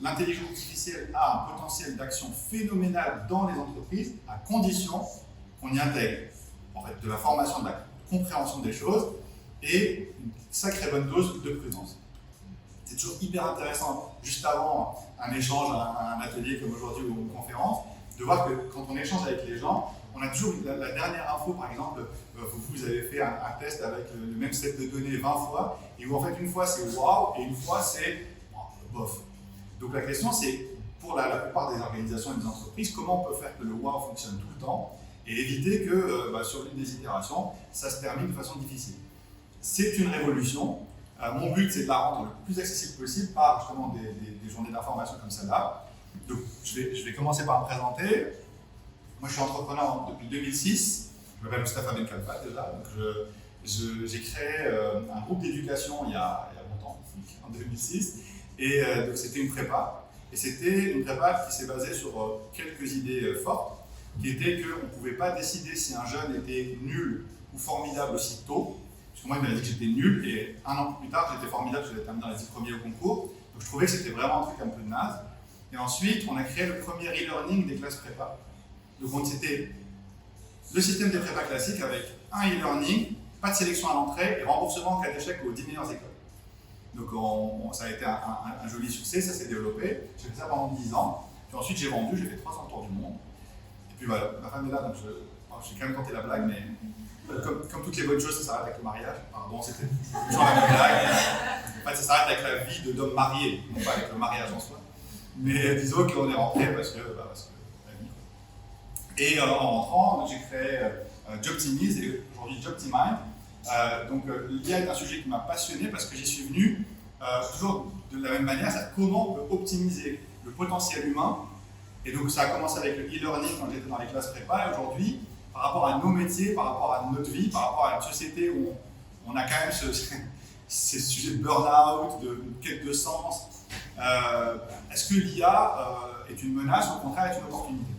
l'intelligence artificielle a un potentiel d'action phénoménal dans les entreprises, à condition qu'on y intègre en fait, de la formation, de la compréhension des choses et une sacrée bonne dose de prudence. C'est toujours hyper intéressant, juste avant un échange, un atelier comme aujourd'hui ou une conférence, de voir que quand on échange avec les gens, on a toujours la dernière info, par exemple, vous avez fait un test avec le même set de données 20 fois, et où en fait une fois c'est wow, et une fois c'est bof. Donc la question c'est, pour la plupart des organisations et des entreprises, comment on peut faire que le wow fonctionne tout le temps, et éviter que sur l'une des itérations, ça se termine de façon difficile. C'est une révolution. Mon but c'est de la rendre le plus accessible possible par justement des journées d'information comme celle-là. Donc je vais commencer par me présenter. Moi, je suis entrepreneur depuis 2006. Je m'appelle Moustapha Ben Khalfa déjà. J'ai créé un groupe d'éducation il y a longtemps, en 2006. Et donc, c'était une prépa. Et c'était une prépa qui s'est basée sur quelques idées fortes, qui étaient qu'on ne pouvait pas décider si un jeune était nul ou formidable aussi tôt. Parce que moi, il m'avait dit que j'étais nul. Et un an plus tard, j'étais formidable, j'avais terminé dans les 10 premiers au concours. Donc, je trouvais que c'était vraiment un truc un peu de naze. Et ensuite, on a créé le premier e-learning des classes prépa. Donc c'était le système des prépas classiques avec un e-learning, pas de sélection à l'entrée et remboursement en cas d'échec aux 10 meilleures écoles. Donc ça a été un joli succès, ça s'est développé. J'ai fait ça pendant 10 ans. Puis ensuite j'ai vendu, j'ai fait 300 tours du monde. Et puis voilà, ma femme est là, donc j'ai quand même tenté la blague, mais comme toutes les bonnes choses, ça s'arrête avec le mariage. Enfin, bon, c'était toujours la même blague. En fait, ça s'arrête avec la vie d'homme marié, non pas avec le mariage en soi. Mais disons qu'on est rentré parce que et en rentrant, j'ai créé Jobtimize et aujourd'hui Jobtimind. L'IA est un sujet qui m'a passionné parce que j'y suis venu toujours de la même manière, c'est comment on peut optimiser le potentiel humain. Et donc ça a commencé avec le e-learning quand j'étais dans les classes prépa et aujourd'hui, par rapport à nos métiers, par rapport à notre vie, par rapport à une société où on a quand même ces sujets de burn-out, de quête de sens, est-ce que l'IA est une menace ou au contraire est une opportunité?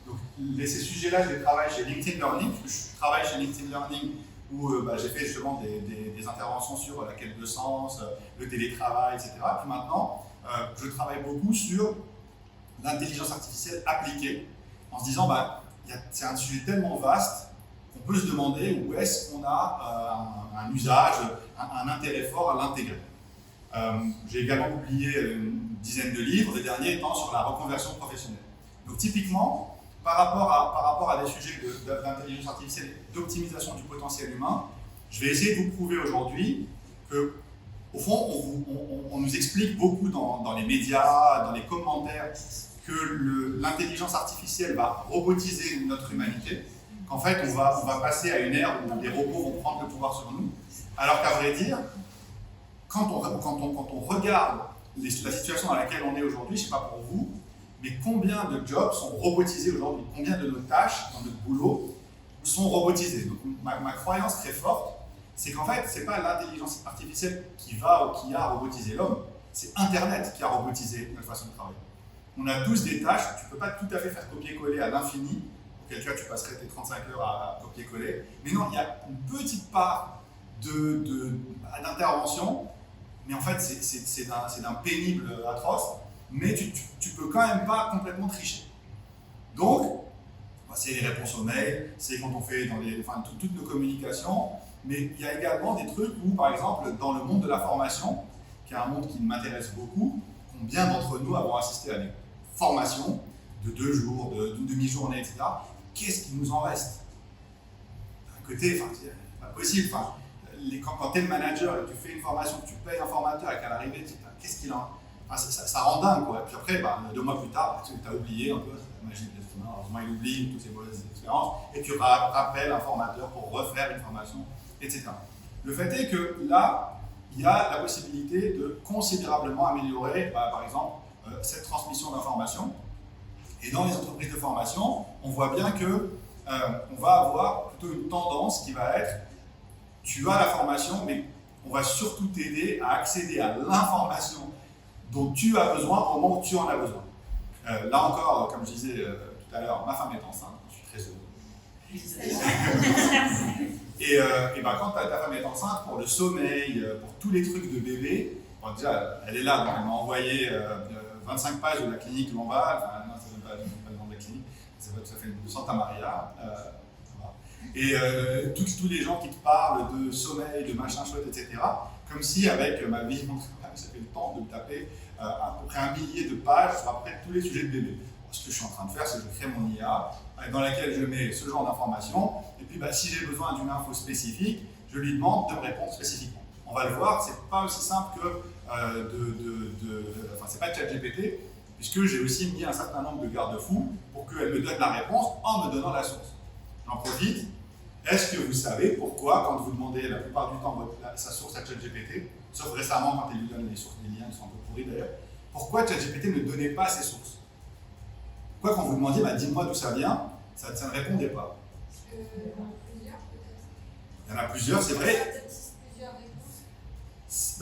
Donc, ces sujets-là, je les travaille chez LinkedIn Learning, parce que je travaille chez LinkedIn Learning où j'ai fait justement des interventions sur la quête de sens, le télétravail, etc. Puis maintenant, je travaille beaucoup sur l'intelligence artificielle appliquée, en se disant, c'est un sujet tellement vaste qu'on peut se demander où est-ce qu'on a un usage, un intérêt fort à l'intégrer. J'ai également publié une dizaine de livres, le dernier étant sur la reconversion professionnelle. Donc typiquement, par rapport à des sujets d'intelligence artificielle, d'optimisation du potentiel humain, je vais essayer de vous prouver aujourd'hui que, au fond, on nous explique beaucoup dans les médias, dans les commentaires, que l'intelligence artificielle va robotiser notre humanité, qu'en fait on va passer à une ère où les robots vont prendre le pouvoir sur nous, alors qu'à vrai dire, quand on regarde la situation dans laquelle on est aujourd'hui, je ne sais pas pour vous, mais combien de jobs sont robotisés aujourd'hui? Combien de nos tâches dans notre boulot sont robotisées? Donc ma croyance très forte, c'est qu'en fait, ce n'est pas l'intelligence artificielle qui va ou qui a robotisé l'homme, c'est Internet qui a robotisé notre façon de travailler. On a tous des tâches, tu ne peux pas tout à fait faire copier-coller à l'infini, auquel cas tu passerais tes 35 heures à copier-coller, mais non, il y a une petite part d'intervention, mais en fait c'est d'un pénible atroce, mais tu peux quand même pas complètement tricher. Donc, c'est les réponses aux mails, c'est quand on fait toutes nos communications, mais il y a également des trucs où, par exemple, dans le monde de la formation, qui est un monde qui m'intéresse beaucoup, combien d'entre nous avons assisté à des formations de 2 jours, d'une demi-journée, etc. Qu'est-ce qu'il nous en reste? D'un côté, c'est pas possible. Quand tu es le manager et que tu fais une formation, que tu payes un formateur et qu'à l'arrivée, qu'est-ce qu'il en... ça rend dingue, quoi. Puis après, 2 mois plus tard, tu as oublié un peu, c'est la magie de l'être humain, heureusement il oublie toutes ces mauvaises expériences, et tu rappelles un formateur pour refaire une formation, etc. Le fait est que là, il y a la possibilité de considérablement améliorer, par exemple, cette transmission d'informations. Et dans les entreprises de formation, on voit bien que on va avoir plutôt une tendance qui va être, tu as la formation, mais on va surtout t'aider à accéder à l'information dont tu as besoin au moment où tu en as besoin. Là encore, comme je disais tout à l'heure, ma femme est enceinte, je suis très heureux. Et quand ta femme est enceinte, pour le sommeil, pour tous les trucs de bébé, déjà elle est là, donc elle m'a envoyé 25 pages de la clinique où on va, enfin non, c'est même pas le nom de la clinique, c'est pas tout à fait de Santa Maria. Voilà. Et tous les gens qui te parlent de sommeil, de machin chouette, etc. Comme si avec ma vie, ça fait le temps de me taper à peu près 1 millier de pages sur à peu près tous les sujets de bébé. Ce que je suis en train de faire, c'est que je crée mon IA dans laquelle je mets ce genre d'informations. Et puis, si j'ai besoin d'une info spécifique, je lui demande de me répondre spécifiquement. On va le voir, c'est pas aussi simple que enfin, c'est pas ChatGPT, puisque j'ai aussi mis un certain nombre de garde-fous pour qu'elle me donne la réponse en me donnant la source. J'en profite. Est-ce que vous savez pourquoi, quand vous demandez la plupart du temps sa source à ChatGPT, sauf récemment quand il lui donne les sources des liens qui sont un peu pourris d'ailleurs, pourquoi ChatGPT ne donnait pas ses sources? Pourquoi quand vous demandiez, dis-moi d'où ça vient, ça ne répondait pas? Il y en a plusieurs peut-être. Il y en a plusieurs, c'est vrai. Plusieurs réponses.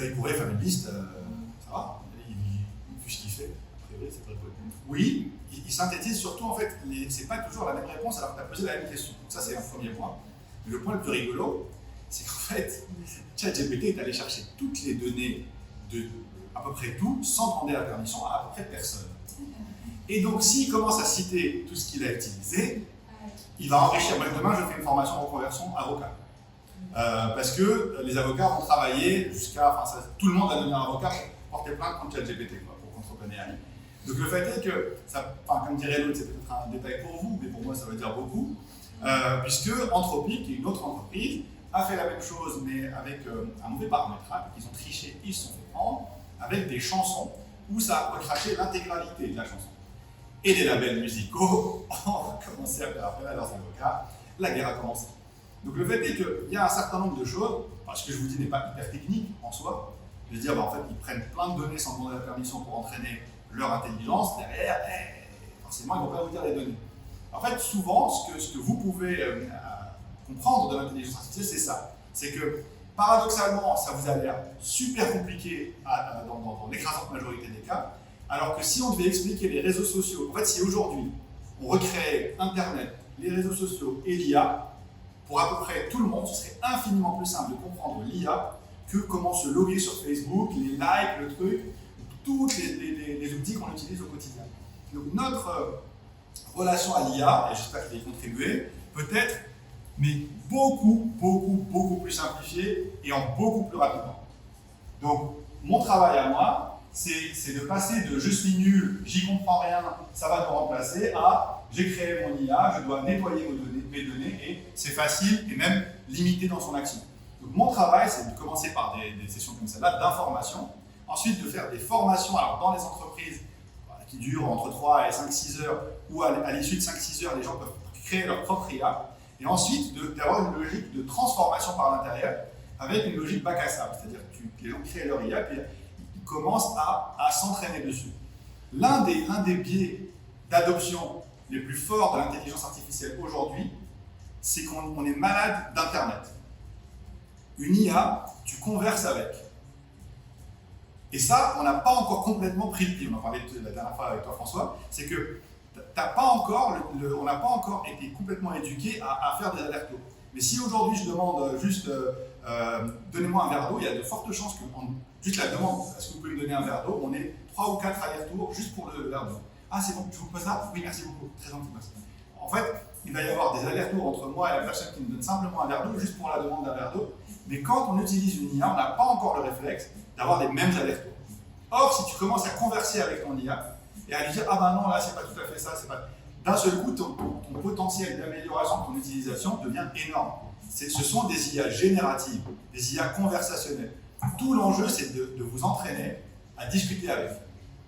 Il pourrait faire une liste, ça va, il fait ce qu'il fait, a priori, c'est très peu. Oui, il synthétise surtout, en fait, c'est pas toujours la même réponse alors que tu as posé la même question. Donc ça, c'est un premier point. Mais le point le plus rigolo, c'est qu'en fait, ChatGPT est allé chercher toutes les données de à peu près tout, sans demander la permission à peu près personne. Et donc, s'il commence à citer tout ce qu'il a utilisé, il va enrichir. Moi, demain, je fais une formation en reconversion avocat. Parce que les avocats vont travailler jusqu'à. Enfin, tout le monde va devenir avocat pour porter plainte contre ChatGPT, pour contre OpenAI. Donc, le fait est que, comme dirait l'autre, c'est peut-être un détail pour vous, mais pour moi, ça veut dire beaucoup. Puisque Anthropic, qui est une autre entreprise, a fait la même chose, mais avec un mauvais paramétrage. Ils ont triché, ils se sont fait prendre avec des chansons où ça a recraché l'intégralité de la chanson. Et les labels musicaux ont commencé à faire appel à leurs avocats. La guerre a commencé. Donc le fait est qu'il y a un certain nombre de choses, ce que je vous dis n'est pas hyper technique en soi. Je veux dire, en fait, ils prennent plein de données sans demander la permission pour entraîner leur intelligence. Derrière, forcément, ils ne vont pas vous dire les données. En fait, souvent, ce que vous pouvez comprendre de l'intelligence artificielle, c'est ça. C'est que, paradoxalement, ça vous a l'air super compliqué dans l'écrasante majorité des cas, alors que si on devait expliquer les réseaux sociaux, en fait, si aujourd'hui, on recréait Internet, les réseaux sociaux et l'IA, pour à peu près tout le monde, ce serait infiniment plus simple de comprendre l'IA que comment se loguer sur Facebook, les likes, le truc, tous les outils qu'on utilise au quotidien. Donc notre relation à l'IA, et j'espère qu'il va y contribuer, peut être, mais beaucoup plus simplifiée et en beaucoup plus rapidement. Donc mon travail à moi, c'est de passer de je suis nul, j'y comprends rien, ça va me remplacer, à j'ai créé mon IA, je dois nettoyer mes données et c'est facile et même limité dans son action. Donc mon travail, c'est de commencer par des sessions comme celle-là d'information, ensuite de faire des formations alors dans les entreprises qui durent entre 3 et 5-6 heures, où à l'issue de 5-6 heures, les gens peuvent créer leur propre IA, et ensuite d'avoir une logique de transformation par l'intérieur avec une logique bac à sable, c'est-à-dire que les gens créent leur IA, puis commencent à s'entraîner dessus. L'un des biais d'adoption les plus forts de l'intelligence artificielle aujourd'hui, c'est qu'on est malade d'Internet. Une IA, tu converses avec. Et ça, on n'a pas encore complètement pris le pied. On en parlait la dernière fois avec toi, François, c'est que on n'a pas encore été complètement éduqué à faire des allers-retours. Mais si aujourd'hui je demande juste donnez-moi un verre d'eau, il y a de fortes chances que juste la demande, est-ce que vous pouvez me donner un verre d'eau, on ait 3 ou 4 allers-retours juste pour le verre d'eau. Ah c'est bon, je vous pose ça? Oui, merci beaucoup, très gentil, merci. En fait, il va y avoir des allers-retours entre moi et la personne qui me donne simplement un verre d'eau, juste pour la demande d'un verre d'eau. Mais quand on utilise une IA, on n'a pas encore le réflexe d'avoir les mêmes allers-retours. Or, si tu commences à converser avec ton IA et à lui dire ah ben non, là c'est pas tout à fait ça, c'est pas. D'un seul coup, ton potentiel d'amélioration de ton utilisation devient énorme. Ce sont des IA génératives, des IA conversationnelles. Tout l'enjeu, c'est de vous entraîner à discuter avec.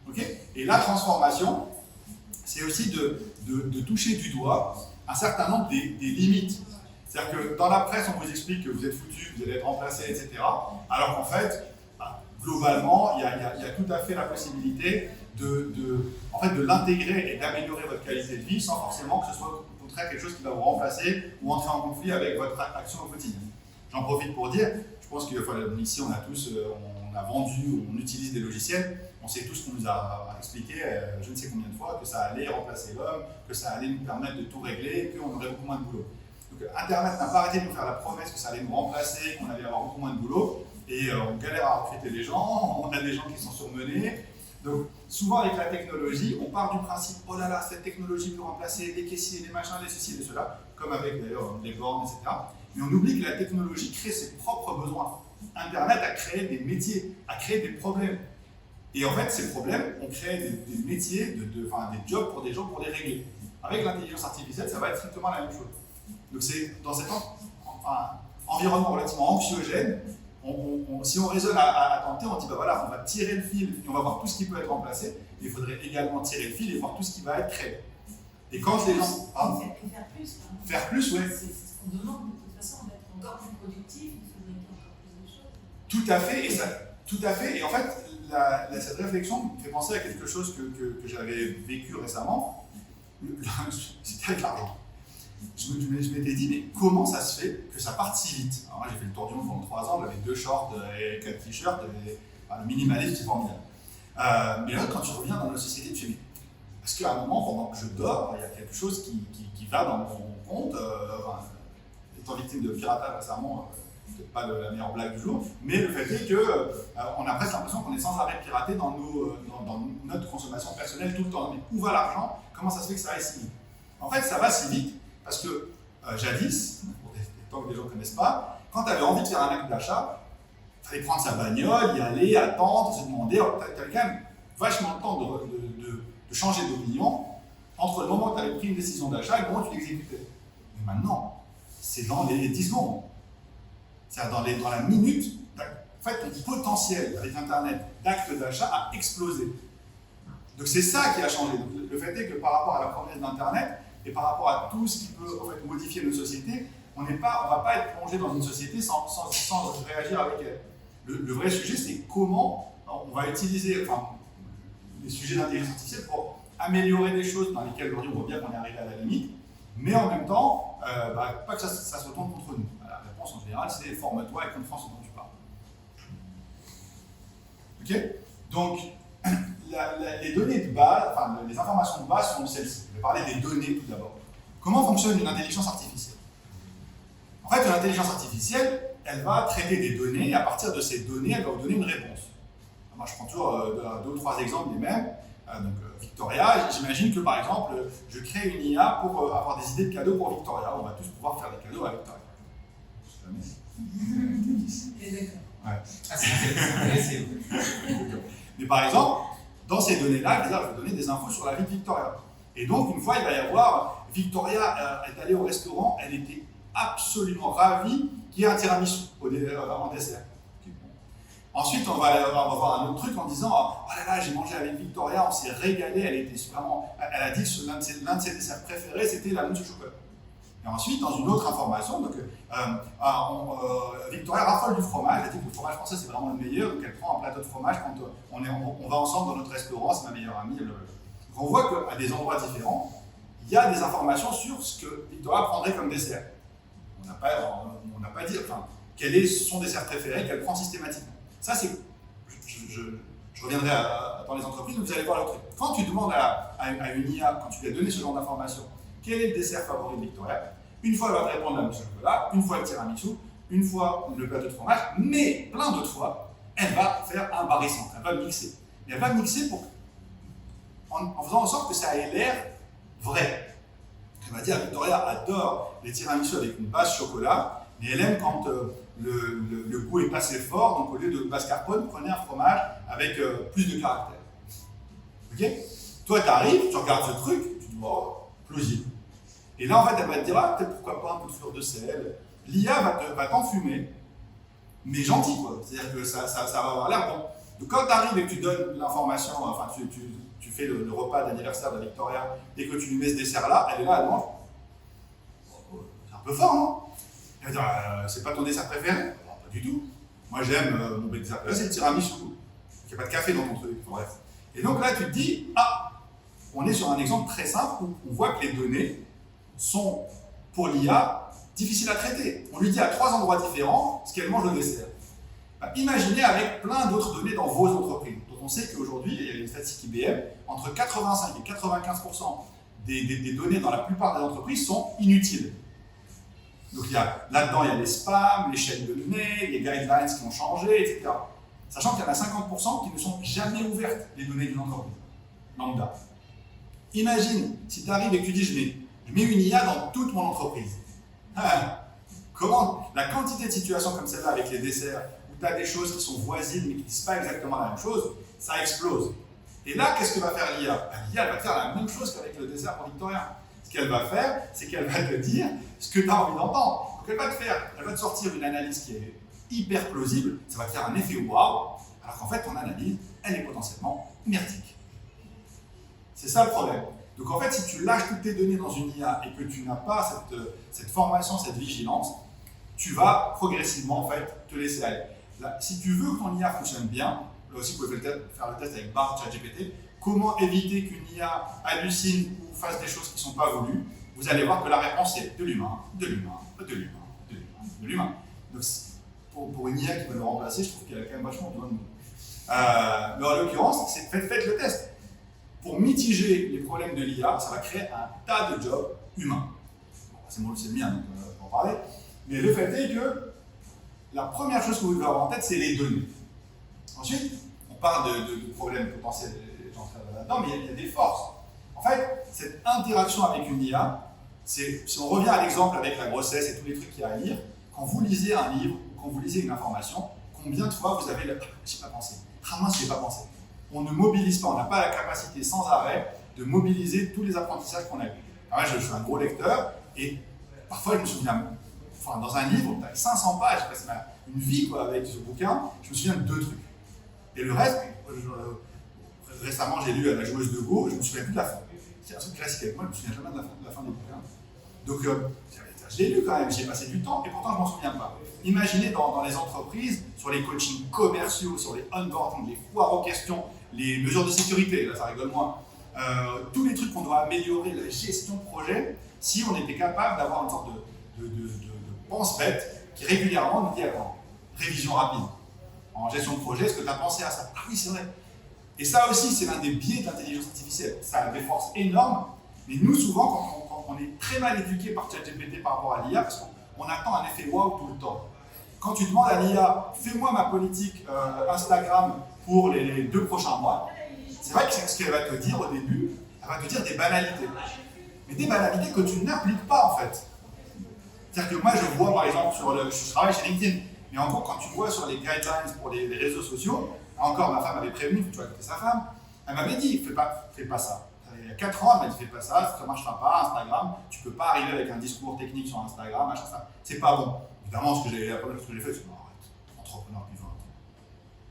Okay, et la transformation, c'est aussi de toucher du doigt un certain nombre des limites. C'est-à-dire que dans la presse, on vous explique que vous êtes foutu, vous allez être remplacé, etc. Alors qu'en fait, globalement, il y a tout à fait la possibilité de l'intégrer et d'améliorer votre qualité de vie sans forcément que ce soit au contraire quelque chose qui va vous remplacer ou entrer en conflit avec votre action au quotidien. J'en profite pour dire, je pense qu'ici on a tous, on a vendu, on utilise des logiciels, on sait tous qu'on nous a expliqué je ne sais combien de fois que ça allait remplacer l'homme, que ça allait nous permettre de tout régler et qu'on aurait beaucoup moins de boulot. Donc Internet n'a pas arrêté de nous faire la promesse que ça allait nous remplacer, qu'on allait avoir beaucoup moins de boulot, et on galère à recruter les gens, on a des gens qui sont surmenés, Donc, souvent avec la technologie, on part du principe oh là là, cette technologie peut remplacer les caissiers, les machins, les ceci, les cela, comme avec d'ailleurs les bornes, etc. Mais on oublie que la technologie crée ses propres besoins. Internet a créé des métiers, a créé des problèmes. Et en fait, ces problèmes ont créé des métiers, des jobs pour des gens pour les régler. Avec l'intelligence artificielle, ça va être strictement la même chose. Donc c'est dans cet environnement relativement anxiogène, si on raisonne à tenter, on dit bah voilà, on va tirer le fil et on va voir tout ce qui peut être remplacé. Il faudrait également tirer le fil et voir tout ce qui va être créé. Et quand les gens. Faire plus. Faire plus, oui. C'est ce qu'on demande de toute façon, d'être encore plus productif, de fabriquer encore plus de choses. Tout à fait, tout à fait. Et en fait, cette réflexion me fait penser à quelque chose que j'avais vécu récemment. C'était avec l'argent. Je m'étais dit, mais comment ça se fait que ça parte si vite? Alors moi, j'ai fait le tour du monde pendant 3 ans, j'avais 2 shorts et 4 t-shirts, le minimalisme, c'est formidable. Mais là, quand tu reviens dans la société, tu te dis, parce qu'à un moment, pendant que je dors, il y a quelque chose qui va dans mon compte. Étant victime de piratage récemment, peut-être pas la meilleure blague du jour, mais le fait est qu'on a presque l'impression qu'on est sans arrêt piraté dans notre consommation personnelle tout le temps. Mais où va l'argent? Comment ça se fait que ça aille si vite? En fait, ça va si vite parce que jadis, pour des temps que les gens ne connaissent pas, quand tu avais envie de faire un acte d'achat, il fallait prendre sa bagnole, y aller, attendre, se demander. Tu avais quand même vachement le temps de changer d'opinion entre le moment où tu avais pris une décision d'achat et le moment où tu l'exécutais. Mais maintenant, c'est dans les 10 secondes. C'est-à-dire dans la minute, en fait, ton potentiel avec Internet d'acte d'achat a explosé. Donc c'est ça qui a changé. Donc, le fait est que par rapport à la promesse d'Internet et par rapport à tout ce qui peut en fait, modifier nos sociétés, on ne va pas être plongé dans une société sans réagir avec elle. Le vrai sujet, c'est comment on va utiliser les sujets d'intelligence artificielle pour améliorer des choses dans lesquelles aujourd'hui on voit bien qu'on est arrivé à la limite, mais en même temps, pas que ça se retourne contre nous. La réponse en général, c'est forme-toi et comprends ce dont tu parles. Ok? Donc, les données de base, les informations de base sont celles-ci. Je vais parler des données tout d'abord. Comment fonctionne une intelligence artificielle? En fait, une intelligence artificielle, elle va traiter des données et à partir de ces données, elle va vous donner une réponse. Moi, je prends toujours 2 ou 3 exemples des mêmes. Victoria, j'imagine que par exemple, je crée une IA pour avoir des idées de cadeaux pour Victoria. On va tous pouvoir faire des cadeaux à Victoria. Et d'accord. Ouais. Ah, c'est intéressant. Mais par exemple, dans ces données-là, je vais donner des infos sur la vie de Victoria. Et donc, une fois, il va y avoir, Victoria est allée au restaurant, elle était absolument ravie qu'il y ait un tiramisu en dessert. Ensuite, on va voir un autre truc en disant oh là là, j'ai mangé avec Victoria, on s'est régalé, elle a dit que l'un de ses desserts préférés, c'était la mousse au chocolat. Et ensuite, dans une autre information, donc, Victoria raffole du fromage, elle dit que le fromage français c'est vraiment le meilleur, donc elle prend un plateau de fromage quand on va ensemble dans notre restaurant, c'est ma meilleure amie. Donc on voit qu'à des endroits différents, il y a des informations sur ce que Victoria prendrait comme dessert. On n'a pas dit quel est son dessert préféré qu'elle prend systématiquement. Ça, c'est. Je reviendrai dans les entreprises, mais vous allez voir le truc. Quand tu demandes à une IA, quand tu lui as donné ce genre d'informations, quel est le dessert favori de Victoria, une fois elle va te répondre la mousse au chocolat, une fois le tiramisu, une fois le plateau de fromage, mais plein d'autres fois, elle va faire un barycentre, elle va mixer. Et elle va mixer en faisant en sorte que ça ait l'air vrai. Elle va dire Victoria adore les tiramisu avec une base chocolat, mais elle aime quand le goût est passé fort, donc au lieu de mascarpone, prenez un fromage avec plus de caractère. Ok? Toi, tu arrives, tu regardes ce truc, tu dis oh, plausible. Et là, en fait, elle va te dire ah, peut-être pourquoi pas un peu de fleur de sel. L'IA va t'enfumer, mais gentil, quoi. C'est-à-dire que ça va avoir l'air bon. Donc, quand tu arrives et que tu donnes l'information, tu fais le repas d'anniversaire de Victoria et que tu lui mets ce dessert-là, elle est là, elle mange. C'est un peu fort, non? Elle va dire c'est pas ton dessert préféré? Non, pas du tout. Moi, j'aime mon dessert préféré, c'est le tiramisu. Il n'y a pas de café dans ton truc. Bref. Et donc là, tu te dis ah, on est sur un exemple très simple où on voit que les données sont, pour l'IA, difficiles à traiter. On lui dit à 3 endroits différents ce qu'elle mange au dessert. Imaginez avec plein d'autres données dans vos entreprises. Donc on sait qu'aujourd'hui, il y a une statistique IBM, entre 85 et 95% des données dans la plupart des entreprises sont inutiles. Donc là-dedans, il y a les spams, les chaînes de données, les guidelines qui ont changé, etc. Sachant qu'il y en a 50% qui ne sont jamais ouvertes, les données d'une entreprise lambda. Imagine, si tu arrives et que tu dis je mets une IA dans toute mon entreprise. Comment la quantité de situations comme celle-là avec les desserts, où tu as des choses qui sont voisines mais qui ne disent pas exactement la même chose, ça explose. Et là, qu'est-ce que va faire l'IA? L'IA va faire la même chose qu'avec le dessert pour Victoria. Ce qu'elle va faire, c'est qu'elle va te dire ce que tu as envie d'entendre. Donc elle va te sortir une analyse qui est hyper plausible, ça va te faire un effet waouh, alors qu'en fait ton analyse, elle est potentiellement merdique. C'est ça le problème. Donc en fait, si tu lâches toutes tes données dans une IA et que tu n'as pas cette formation, cette vigilance, tu vas progressivement en fait te laisser aller. Là, si tu veux que ton IA fonctionne bien, là aussi vous pouvez faire le test avec Bard, ChatGPT, comment éviter qu'une IA hallucine ou fasse des choses qui ne sont pas voulues, vous allez voir que la réponse est de l'humain, de l'humain, de l'humain, de l'humain, de l'humain. Donc pour une IA qui va le remplacer, je trouve qu'elle a quand même vachement besoin de nous. Mais en l'occurrence, faites le test. Pour mitiger les problèmes de l'IA, ça va créer un tas de jobs humains. Bon, c'est le mien, donc on va en parler. Mais le fait est que la première chose que vous devez avoir en tête, c'est les données. Ensuite, on parle de problèmes potentiels, j'entrerai là-dedans, mais il y a des forces. En fait, cette interaction avec une IA, si on revient à l'exemple avec la grossesse et tous les trucs qu'il y a à lire, quand vous lisez un livre, quand vous lisez une information, combien de fois vous avez le « j'ai pas pensé »,« ah mince, j'ai pas pensé ». On ne mobilise pas, on n'a pas la capacité sans arrêt de mobiliser tous les apprentissages qu'on a eus. Alors moi, je suis un gros lecteur et parfois je me souviens, enfin dans un livre, tu as 500 pages, j'ai passé une vie quoi, avec ce bouquin, je me souviens de 2 trucs. Et le reste, récemment j'ai lu La joueuse de Go, je me souviens plus de la fin. C'est un truc classique avec moi, je me souviens jamais de la fin des bouquins. Donc je l'ai lu quand même, j'ai passé du temps et pourtant je m'en souviens pas. Imaginez dans les entreprises, sur les coachings commerciaux, sur les onboarding, les foires aux questions, les mesures de sécurité, là ça rigole moins, tous les trucs qu'on doit améliorer, la gestion de projet, si on était capable d'avoir une sorte de pense-bête qui régulièrement nous dit attends, révision rapide. En gestion de projet, est-ce que tu as pensé à ça? Ah oui, c'est vrai. Et ça aussi, c'est l'un des biais de l'intelligence artificielle. Ça a des forces énormes, mais nous, souvent, quand on est très mal éduqué par ChatGPT par rapport à l'IA, parce qu'on attend un effet wow tout le temps. Quand tu demandes à l'IA, fais-moi ma politique Instagram pour les 2 prochains mois, c'est vrai que c'est ce qu'elle va te dire au début, elle va te dire des banalités. Mais des banalités que tu n'appliques pas en fait. C'est-à-dire que moi je vois par exemple je travaille chez LinkedIn, mais en gros quand tu vois sur les guidelines pour les réseaux sociaux, encore ma femme m'avait prévenu, tu vas écouter sa femme, elle m'avait dit fais pas ça. Il y a 4 ans, elle m'a dit fais pas ça, ça ne marchera pas, Instagram, tu peux pas arriver avec un discours technique sur Instagram, machin, ça, c'est pas bon. Évidemment, la première chose que j'ai fait, c'est arrête, entrepreneur depuis 20 ans.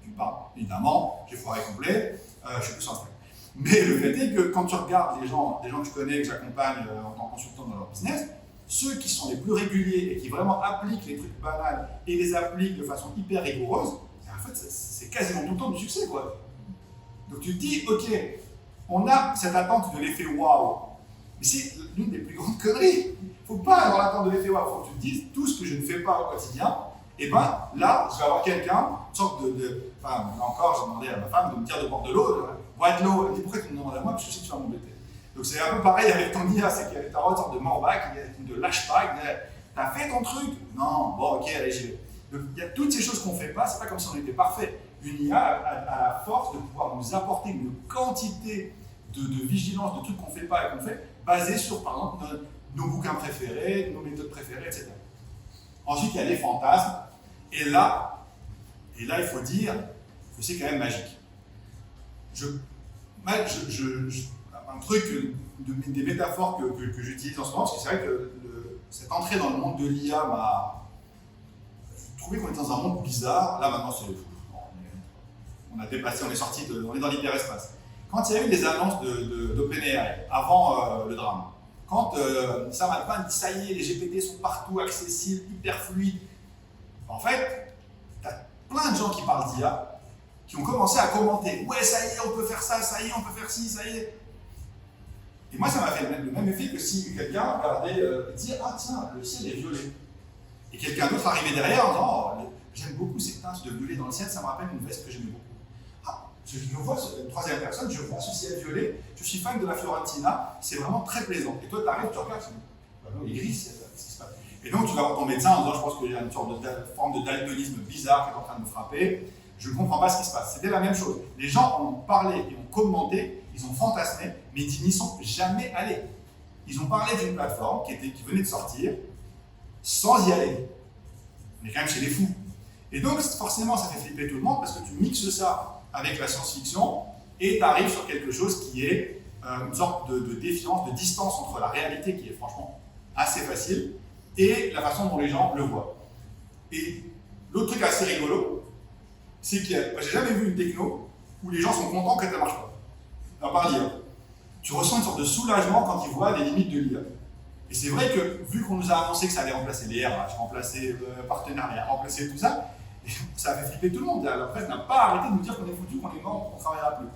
Tu parles, évidemment, j'ai foiré complet, je suis plus sur Instagram. Mais le fait est que quand tu regardes des gens que je connais, que j'accompagne en tant que consultant dans leur business, ceux qui sont les plus réguliers et qui vraiment appliquent les trucs banals et les appliquent de façon hyper rigoureuse, en fait, c'est quasiment tout le temps du succès, quoi. Donc tu te dis, ok, on a cette attente de l'effet waouh, mais c'est l'une des plus grandes conneries. Il ne faut pas avoir l'attente de l'effet waouh, il faut que tu te dises tout ce que je ne fais pas au quotidien, et ben là, je vais avoir quelqu'un, une sorte enfin, encore, j'ai demandé à ma femme de me dire de boire de l'eau, boire de l'eau, elle me dit pourquoi tu me demandes à moi, parce que je sais que tu vas m'embêter. Donc c'est un peu pareil avec ton IA, c'est qu'il y a une sorte de morbac qui ne lâche pas, qui dit t'as fait ton truc? Non, bon ok, allez, j'y vais. Donc il y a toutes ces choses qu'on ne fait pas, c'est pas comme si on était parfait. Une IA a la force de pouvoir nous apporter une quantité de vigilance, de trucs qu'on ne fait pas et qu'on fait, basés sur par exemple nos bouquins préférés, nos méthodes préférées, etc. Ensuite, il y a les fantasmes, et là il faut dire que c'est quand même magique. Un truc, des métaphores que j'utilise en ce moment, parce que c'est vrai que cette entrée dans le monde de l'IA m'a... Je trouvais qu'on était dans un monde bizarre, là maintenant on a dépassé, on est dans l'hyperespace. Quand il y a eu des annonces d'OpenAI, avant le drame, quand Sam Altman dit ça y est, les GPT sont partout, accessibles, hyper fluides, en fait, tu as plein de gens qui parlent d'IA, qui ont commencé à commenter. Ouais, ça y est, on peut faire ça y est, on peut faire ci, ça y est. Et moi, ça m'a fait le même effet que si quelqu'un regardait et disait ah tiens, le ciel est violet. Et quelqu'un d'autre arrivait derrière en disant oh, j'aime beaucoup ces teintes de violet dans le ciel, ça me rappelle une veste que j'aimais beaucoup. Ah, je vois, une troisième personne, je vois ce ciel violet, je suis fan de la Fiorentina, c'est vraiment très plaisant. Et toi, tu arrives, tu regardes, il est gris, qu'est-ce qui se passe? Et donc, tu vas voir ton médecin en disant je pense qu'il y a une sorte de forme de daltonisme bizarre qui est en train de me frapper. je ne comprends pas ce qui se passe. C'était la même chose. Les gens en ont parlé et ont commenté, ils ont fantasmé, mais ils n'y sont jamais allés. Ils ont parlé d'une plateforme qui venait de sortir sans y aller. On est quand même chez les fous. Et donc, forcément, ça fait flipper tout le monde parce que tu mixes ça avec la science-fiction et tu arrives sur quelque chose qui est une sorte de défiance, de distance entre la réalité qui est franchement assez facile et la façon dont les gens le voient. Et l'autre truc assez rigolo, c'est que j'ai jamais vu une techno où les gens sont contents quand elle ne marche pas. À part l'IA. Tu ressens une sorte de soulagement quand ils voient les limites de l'IA. Et c'est vrai que, vu qu'on nous a annoncé que ça allait remplacer les RH, remplacer le partenariat, remplacer tout ça, ça a fait flipper tout le monde. La presse n'a pas arrêté de nous dire qu'on est foutu, qu'on est mort, qu'on ne travaillera plus.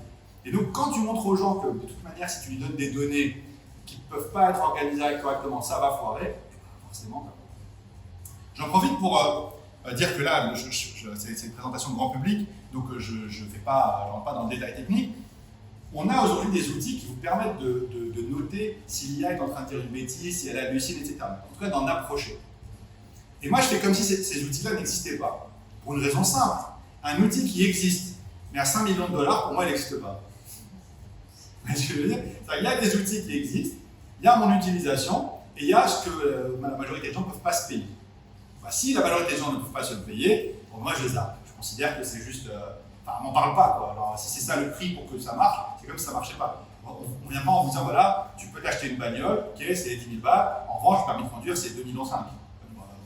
Et donc, quand tu montres aux gens que, de toute manière, si tu lui donnes des données qui ne peuvent pas être organisées correctement, ça va foirer, forcément. J'en profite pour dire que là, c'est une présentation de grand public, donc je ne rentre pas dans le détail technique. On a aujourd'hui des outils qui vous permettent de noter si l'IA est en train de dire une bêtise, si elle hallucine, etc. En tout cas, d'en approcher. Et moi, je fais comme si ces outils-là n'existaient pas. Pour une raison simple. Un outil qui existe, mais à 5 millions de dollars, pour moi, il n'existe pas. Je veux dire, il y a des outils qui existent, il y a mon utilisation, et il y a ce que la majorité des gens ne peuvent pas se payer. Bah, si la majorité des gens ne peuvent pas se le payer, pour moi, je les zappe. Je considère que c'est juste... on n'en parle pas, quoi. Alors, si c'est ça le prix pour que ça marche, c'est comme si ça ne marchait pas. On ne vient pas en vous disant, voilà, tu peux t'acheter une bagnole, ok, c'est 10 000 balles, en revanche, le permis de conduire, c'est 2,5 millions.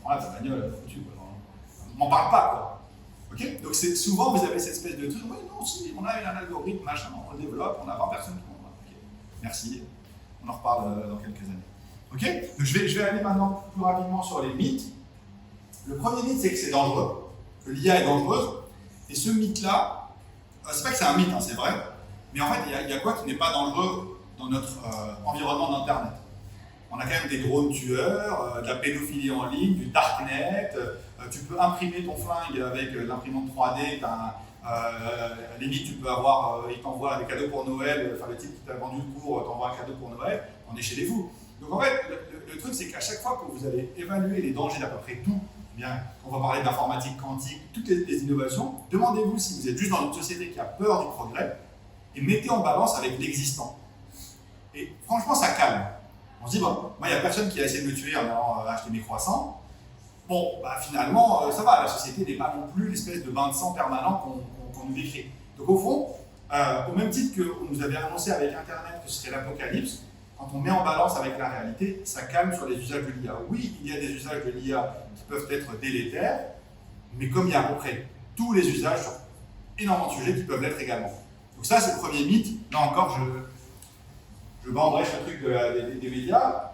Voilà, ta bagnole, elle est foutue, quoi. On n'en parle pas, quoi. Ok. Donc, souvent, vous avez cette espèce de truc, oui, non, si, on a un algorithme, machin, on le développe, on a 20 personnes qui vont. Okay. Merci, on en reparle dans quelques années. Ok. Donc, je vais aller maintenant plus rapidement sur les mythes. Le premier mythe, c'est que c'est dangereux, que l'IA est dangereuse. Et ce mythe-là, c'est pas que c'est un mythe, hein, c'est vrai, mais en fait, il y a quoi qui n'est pas dangereux dans notre environnement d'Internet? On a quand même des drones tueurs, de la pédophilie en ligne, du darknet, tu peux imprimer ton flingue avec l'imprimante 3D, à la limite tu peux avoir, il t'envoie des cadeaux pour Noël, enfin le type qui t'a vendu le cours t'envoie un cadeau pour Noël, on est chez les fous. Donc en fait, le truc c'est qu'à chaque fois que vous allez évaluer les dangers d'à peu près tout, bien, on va parler d'informatique quantique, toutes les innovations, demandez-vous si vous êtes juste dans une société qui a peur du progrès et mettez en balance avec l'existant. Et franchement, ça calme. On se dit, bon, moi, il n'y a personne qui a essayé de me tuer en allant acheter mes croissants. Bon, bah, finalement, ça va, la société n'est pas non plus l'espèce de bain de sang permanent qu'on nous décrit. Donc au fond, au même titre qu'on nous avait annoncé avec Internet que ce serait l'apocalypse, quand on met en balance avec la réalité, ça calme sur les usages de l'IA. Oui, il y a des usages de l'IA qui peuvent être délétères, mais comme il y a à peu près tous les usages sur énormément de sujets qui peuvent l'être également. Donc ça, c'est le premier mythe. Là encore, je bats en brèche le truc des médias.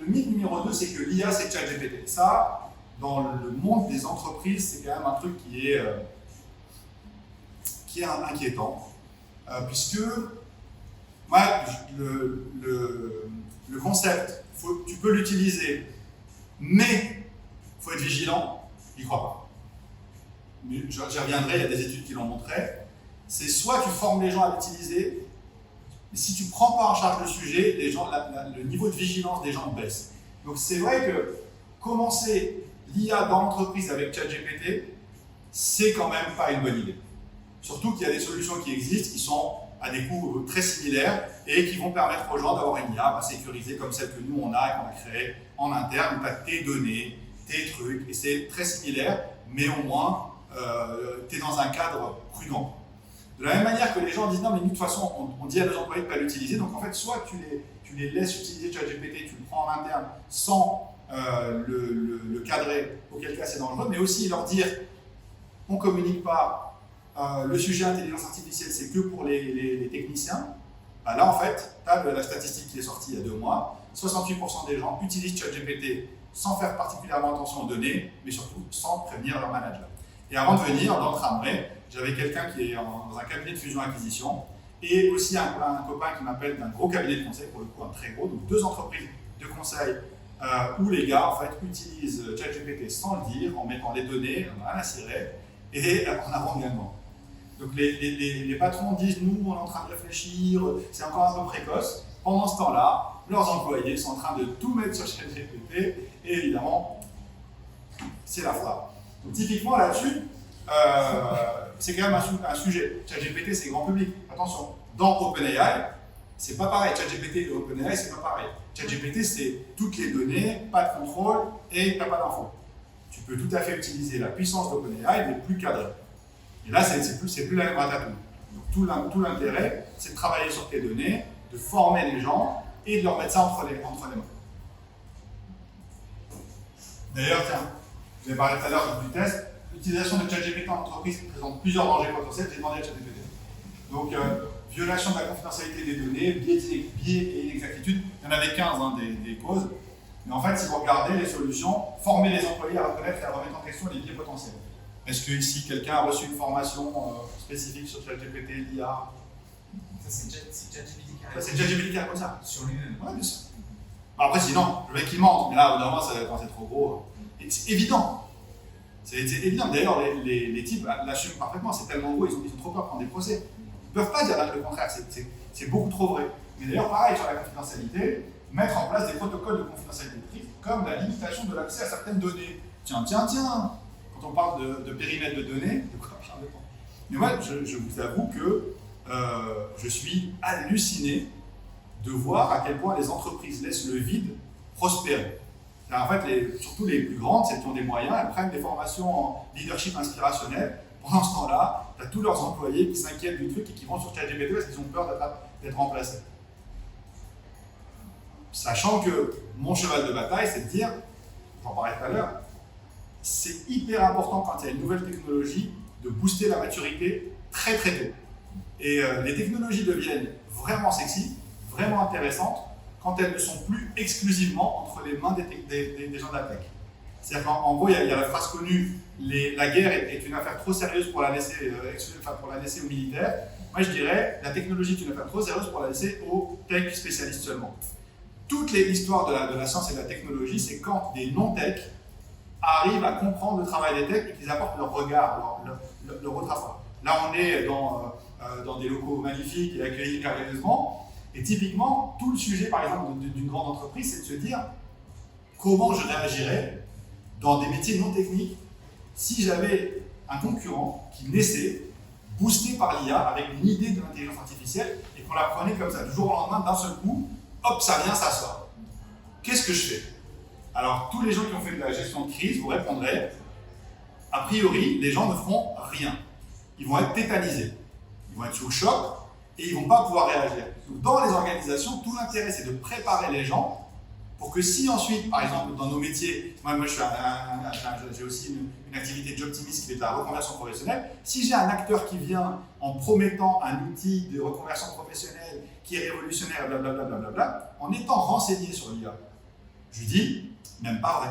Le mythe numéro 2, c'est que l'IA, c'est ChatGPT. Ça, dans le monde des entreprises, c'est quand même un truc qui est inquiétant. Puisque moi, le concept, tu peux l'utiliser, mais il faut être vigilant, il ne croit pas. J'y reviendrai, il y a des études qui l'ont montré. C'est soit tu formes les gens à l'utiliser, mais si tu ne prends pas en charge le sujet, le niveau de vigilance des gens baisse. Donc c'est vrai que commencer l'IA dans l'entreprise avec ChatGPT, c'est quand même pas une bonne idée. Surtout qu'il y a des solutions qui existent, qui sont à des coûts très similaires et qui vont permettre aux gens d'avoir une IA sécurisée comme celle que nous on a et qu'on a créée en interne, où tu as tes données, tes trucs, et c'est très similaire, mais au moins tu es dans un cadre prudent. De la même manière que les gens disent non mais nous, de toute façon on dit à nos employés de ne pas l'utiliser, donc en fait soit tu les laisses utiliser ChatGPT, tu le prends en interne sans le cadrer, auquel cas c'est dangereux, mais aussi leur dire on ne communique pas, le sujet intelligence artificielle c'est que pour les techniciens. Bah là en fait, tu as la statistique qui est sortie il y a 2 mois, 68% des gens utilisent ChatGPT sans faire particulièrement attention aux données, mais surtout sans prévenir leur manager. Et avant de venir dans le tramway, j'avais quelqu'un qui est dans un cabinet de fusion-acquisition et aussi un copain qui m'appelle d'un gros cabinet de conseil, pour le coup un très gros, donc 2 entreprises de conseil où les gars en fait utilisent ChatGPT sans le dire, en mettant les données, on a rien à cirer et en avant également. Donc les patrons disent nous on est en train de réfléchir, c'est encore un peu précoce. Pendant ce temps-là, leurs employés sont en train de tout mettre sur ChatGPT et évidemment c'est la frappe. Donc typiquement là-dessus, c'est quand même un sujet. ChatGPT, c'est grand public. Attention, dans OpenAI, c'est pas pareil. ChatGPT et OpenAI, c'est pas pareil. ChatGPT, c'est toutes les données, pas de contrôle et t'as pas d'infos. Tu peux tout à fait utiliser la puissance d'OpenAI, mais plus cadrée. Et là, c'est plus la même ratatouille. Donc tout l'intérêt, c'est de travailler sur tes données, de former les gens et de leur mettre ça entre les mains. D'ailleurs, tiens, vous avez parlé tout à l'heure du test. L'utilisation de ChatGPT en entreprise présente plusieurs dangers potentiels. J'ai demandé à ChatGPT. Donc, violation de la confidentialité des données, biais et inexactitudes. Il y en avait 15 des causes. Mais en fait, si vous regardez les solutions, former les employés à reconnaître et à remettre en question les biais potentiels. Est-ce que ici, quelqu'un a reçu une formation spécifique sur ChatGPT, l'IA? Ça, c'est ChatGPT qui C'est ChatGPT qui a comme ça. sur lui-même. Ouais, bien sûr. Après, sinon, le mec il ment, mais là, au bout d'un moment, quand c'est trop gros. Et c'est évident. C'est évident. D'ailleurs, les types l'assument parfaitement. C'est tellement gros, ils ont trop peur de prendre des procès. Ils ne peuvent pas dire le contraire. C'est beaucoup trop vrai. Mais d'ailleurs, pareil sur la confidentialité, mettre en place des protocoles de confidentialité comme la limitation de l'accès à certaines données. Tiens. Quand on parle de périmètre de données, de quoi parle-t-on? Mais moi, je vous avoue que je suis halluciné de voir à quel point les entreprises laissent le vide prospérer. En fait, surtout les plus grandes, celles qui ont des moyens, elles prennent des formations en leadership inspirationnel. Pendant ce temps-là, tu as tous leurs employés qui s'inquiètent du truc et qui vont sur ChatGPT parce qu'ils ont peur d'être remplacés. Sachant que mon cheval de bataille, c'est de dire, j'en parlais tout à l'heure, c'est hyper important quand il y a une nouvelle technologie de booster la maturité très très tôt. Et les technologies deviennent vraiment sexy, vraiment intéressantes quand elles ne sont plus exclusivement entre les mains des gens de la tech. C'est-à-dire qu'en gros, il y a la phrase connue, la guerre est une affaire trop sérieuse pour la laisser aux militaires. Moi je dirais, la technologie est une affaire trop sérieuse pour la laisser aux tech spécialistes seulement. Toute l'histoire de la science et de la technologie, c'est quand des non-tech arrivent à comprendre le travail des tech et qu'ils apportent leur regard, leur autre apport. Là, on est dans des locaux magnifiques et accueillis merveilleusement. Et typiquement, tout le sujet, par exemple, d'une grande entreprise, c'est de se dire comment je réagirais dans des métiers non techniques si j'avais un concurrent qui naissait, boosté par l'IA, avec une idée de l'intelligence artificielle, et qu'on la prenait comme ça, du jour au lendemain, d'un seul coup, hop, ça vient, ça sort. Qu'est-ce que je fais? Alors, tous les gens qui ont fait de la gestion de crise vous répondraient, a priori, les gens ne feront rien. Ils vont être tétanisés. Ils vont être sous le choc et ils ne vont pas pouvoir réagir. Donc, dans les organisations, tout l'intérêt, c'est de préparer les gens pour que si ensuite, par exemple, dans nos métiers, moi j'ai aussi une activité de Jobtimis qui est de la reconversion professionnelle, si j'ai un acteur qui vient en promettant un outil de reconversion professionnelle qui est révolutionnaire, blablabla, en étant renseigné sur l'IA, je lui dis, même pas vrai.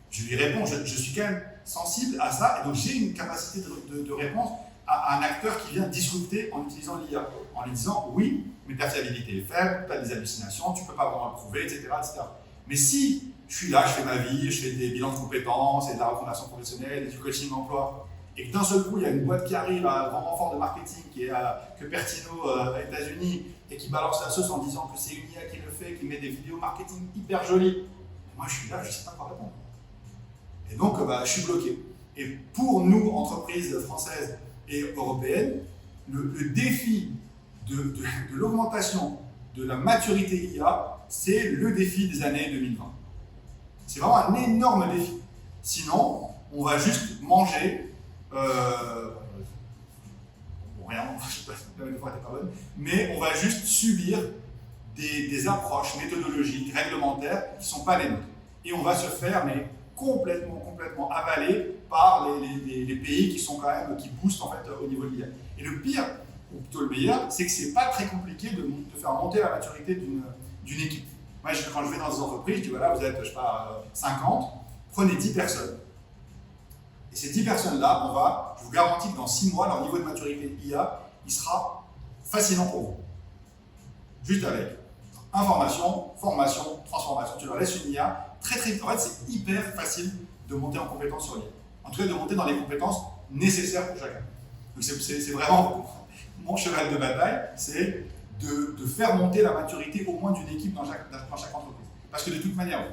Je lui réponds, je suis quand même sensible à ça, et donc j'ai une capacité de réponse à un acteur qui vient disrupter en utilisant l'IA, en lui disant oui, mais ta fiabilité est faible, tu as des hallucinations, tu ne peux pas vraiment le prouver, etc., etc. Mais si je suis là, je fais ma vie, je fais des bilans de compétences et de la reconversion professionnelle et du coaching emploi, et que d'un seul coup, il y a une boîte qui arrive à un grand renfort de marketing qui est que Pertino aux États-Unis et qui balance la sauce en disant que c'est une IA qui le fait, qui met des vidéos marketing hyper jolies, moi je suis là, je ne sais pas quoi répondre. Et donc, je suis bloqué. Et pour nous, entreprises françaises et européennes, le défi de l'augmentation de la maturité IA, c'est le défi des années 2020. C'est vraiment un énorme défi. Sinon, on va juste manger, rien, je sais pas, la fois n'était pas bonne, mais on va juste subir des approches méthodologiques, réglementaires qui ne sont pas les nôtres. Et on va se faire complètement avaler par les pays qui sont quand même, qui boostent en fait au niveau de l'IA. Et le pire, ou plutôt le meilleur, c'est que c'est pas très compliqué de faire monter la maturité d'une équipe. Moi, quand je vais dans des entreprises, je dis voilà, vous êtes, je sais pas, 50, prenez 10 personnes. Et ces 10 personnes-là, je vous garantis que dans 6 mois, leur niveau de maturité IA, il sera fascinant pour vous. Juste avec information, formation, transformation. Tu leur laisses une IA très vite. En fait, c'est hyper facile de monter en compétence sur l'IA. En tout cas, de monter dans les compétences nécessaires pour chacun. Donc, c'est vraiment mon cheval de bataille, c'est de faire monter la maturité au moins d'une équipe dans chaque entreprise. Parce que de toute manière,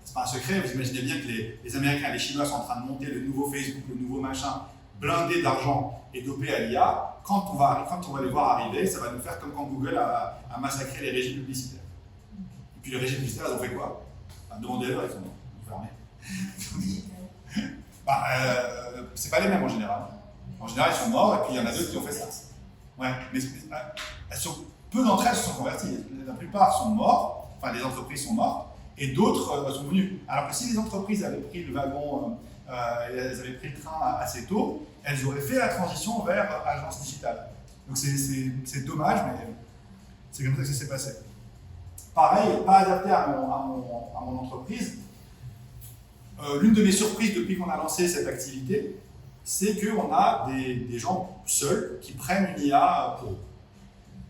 c'est pas un secret, vous imaginez bien que les Américains et les Chinois sont en train de monter le nouveau Facebook, le nouveau machin, blindé d'argent et dopé à l'IA. Quand on va les voir arriver, ça va nous faire comme quand Google a massacré les régies publicitaires. Et puis les régies publicitaires, elles ont fait quoi? Demandez-leur, ils sont fermés. C'est pas les mêmes en général. En général, ils sont morts, et puis il y en a d'autres qui ont fait ça. Ouais, mais peu d'entre elles se sont converties. La plupart sont morts, enfin les entreprises sont mortes, et d'autres sont venues. Alors que si les entreprises avaient pris le wagon, elles avaient pris le train assez tôt, elles auraient fait la transition vers agence digitale. Donc c'est dommage, mais c'est comme ça que ça s'est passé. Pareil, pas adapté à mon entreprise. L'une de mes surprises depuis qu'on a lancé cette activité, c'est qu'on a des gens seuls qui prennent une IA pour eux.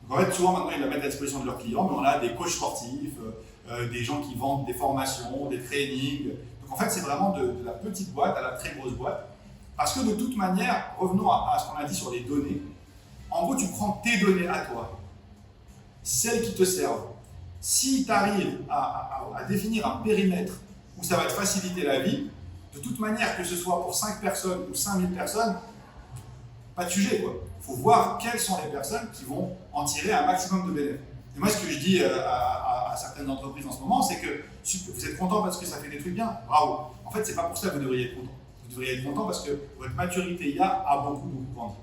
Donc en fait, souvent maintenant ils la mettent à disposition de leurs clients, mais on a des coachs sportifs, des gens qui vendent des formations, des trainings. Donc en fait, c'est vraiment de la petite boîte à la très grosse boîte. Parce que de toute manière, revenons à ce qu'on a dit sur les données. En gros, tu prends tes données à toi, celles qui te servent. Si tu arrives à définir un périmètre où ça va te faciliter la vie, de toute manière, que ce soit pour 5 personnes ou 5000 personnes, pas de sujet, quoi. Il faut voir quelles sont les personnes qui vont en tirer un maximum de bénéfices. Et moi, ce que je dis à certaines entreprises en ce moment, c'est que vous êtes content parce que ça fait des trucs bien, bravo. En fait, c'est pas pour ça que vous devriez être content. Vous devriez être content parce que votre maturité IA a beaucoup grandi.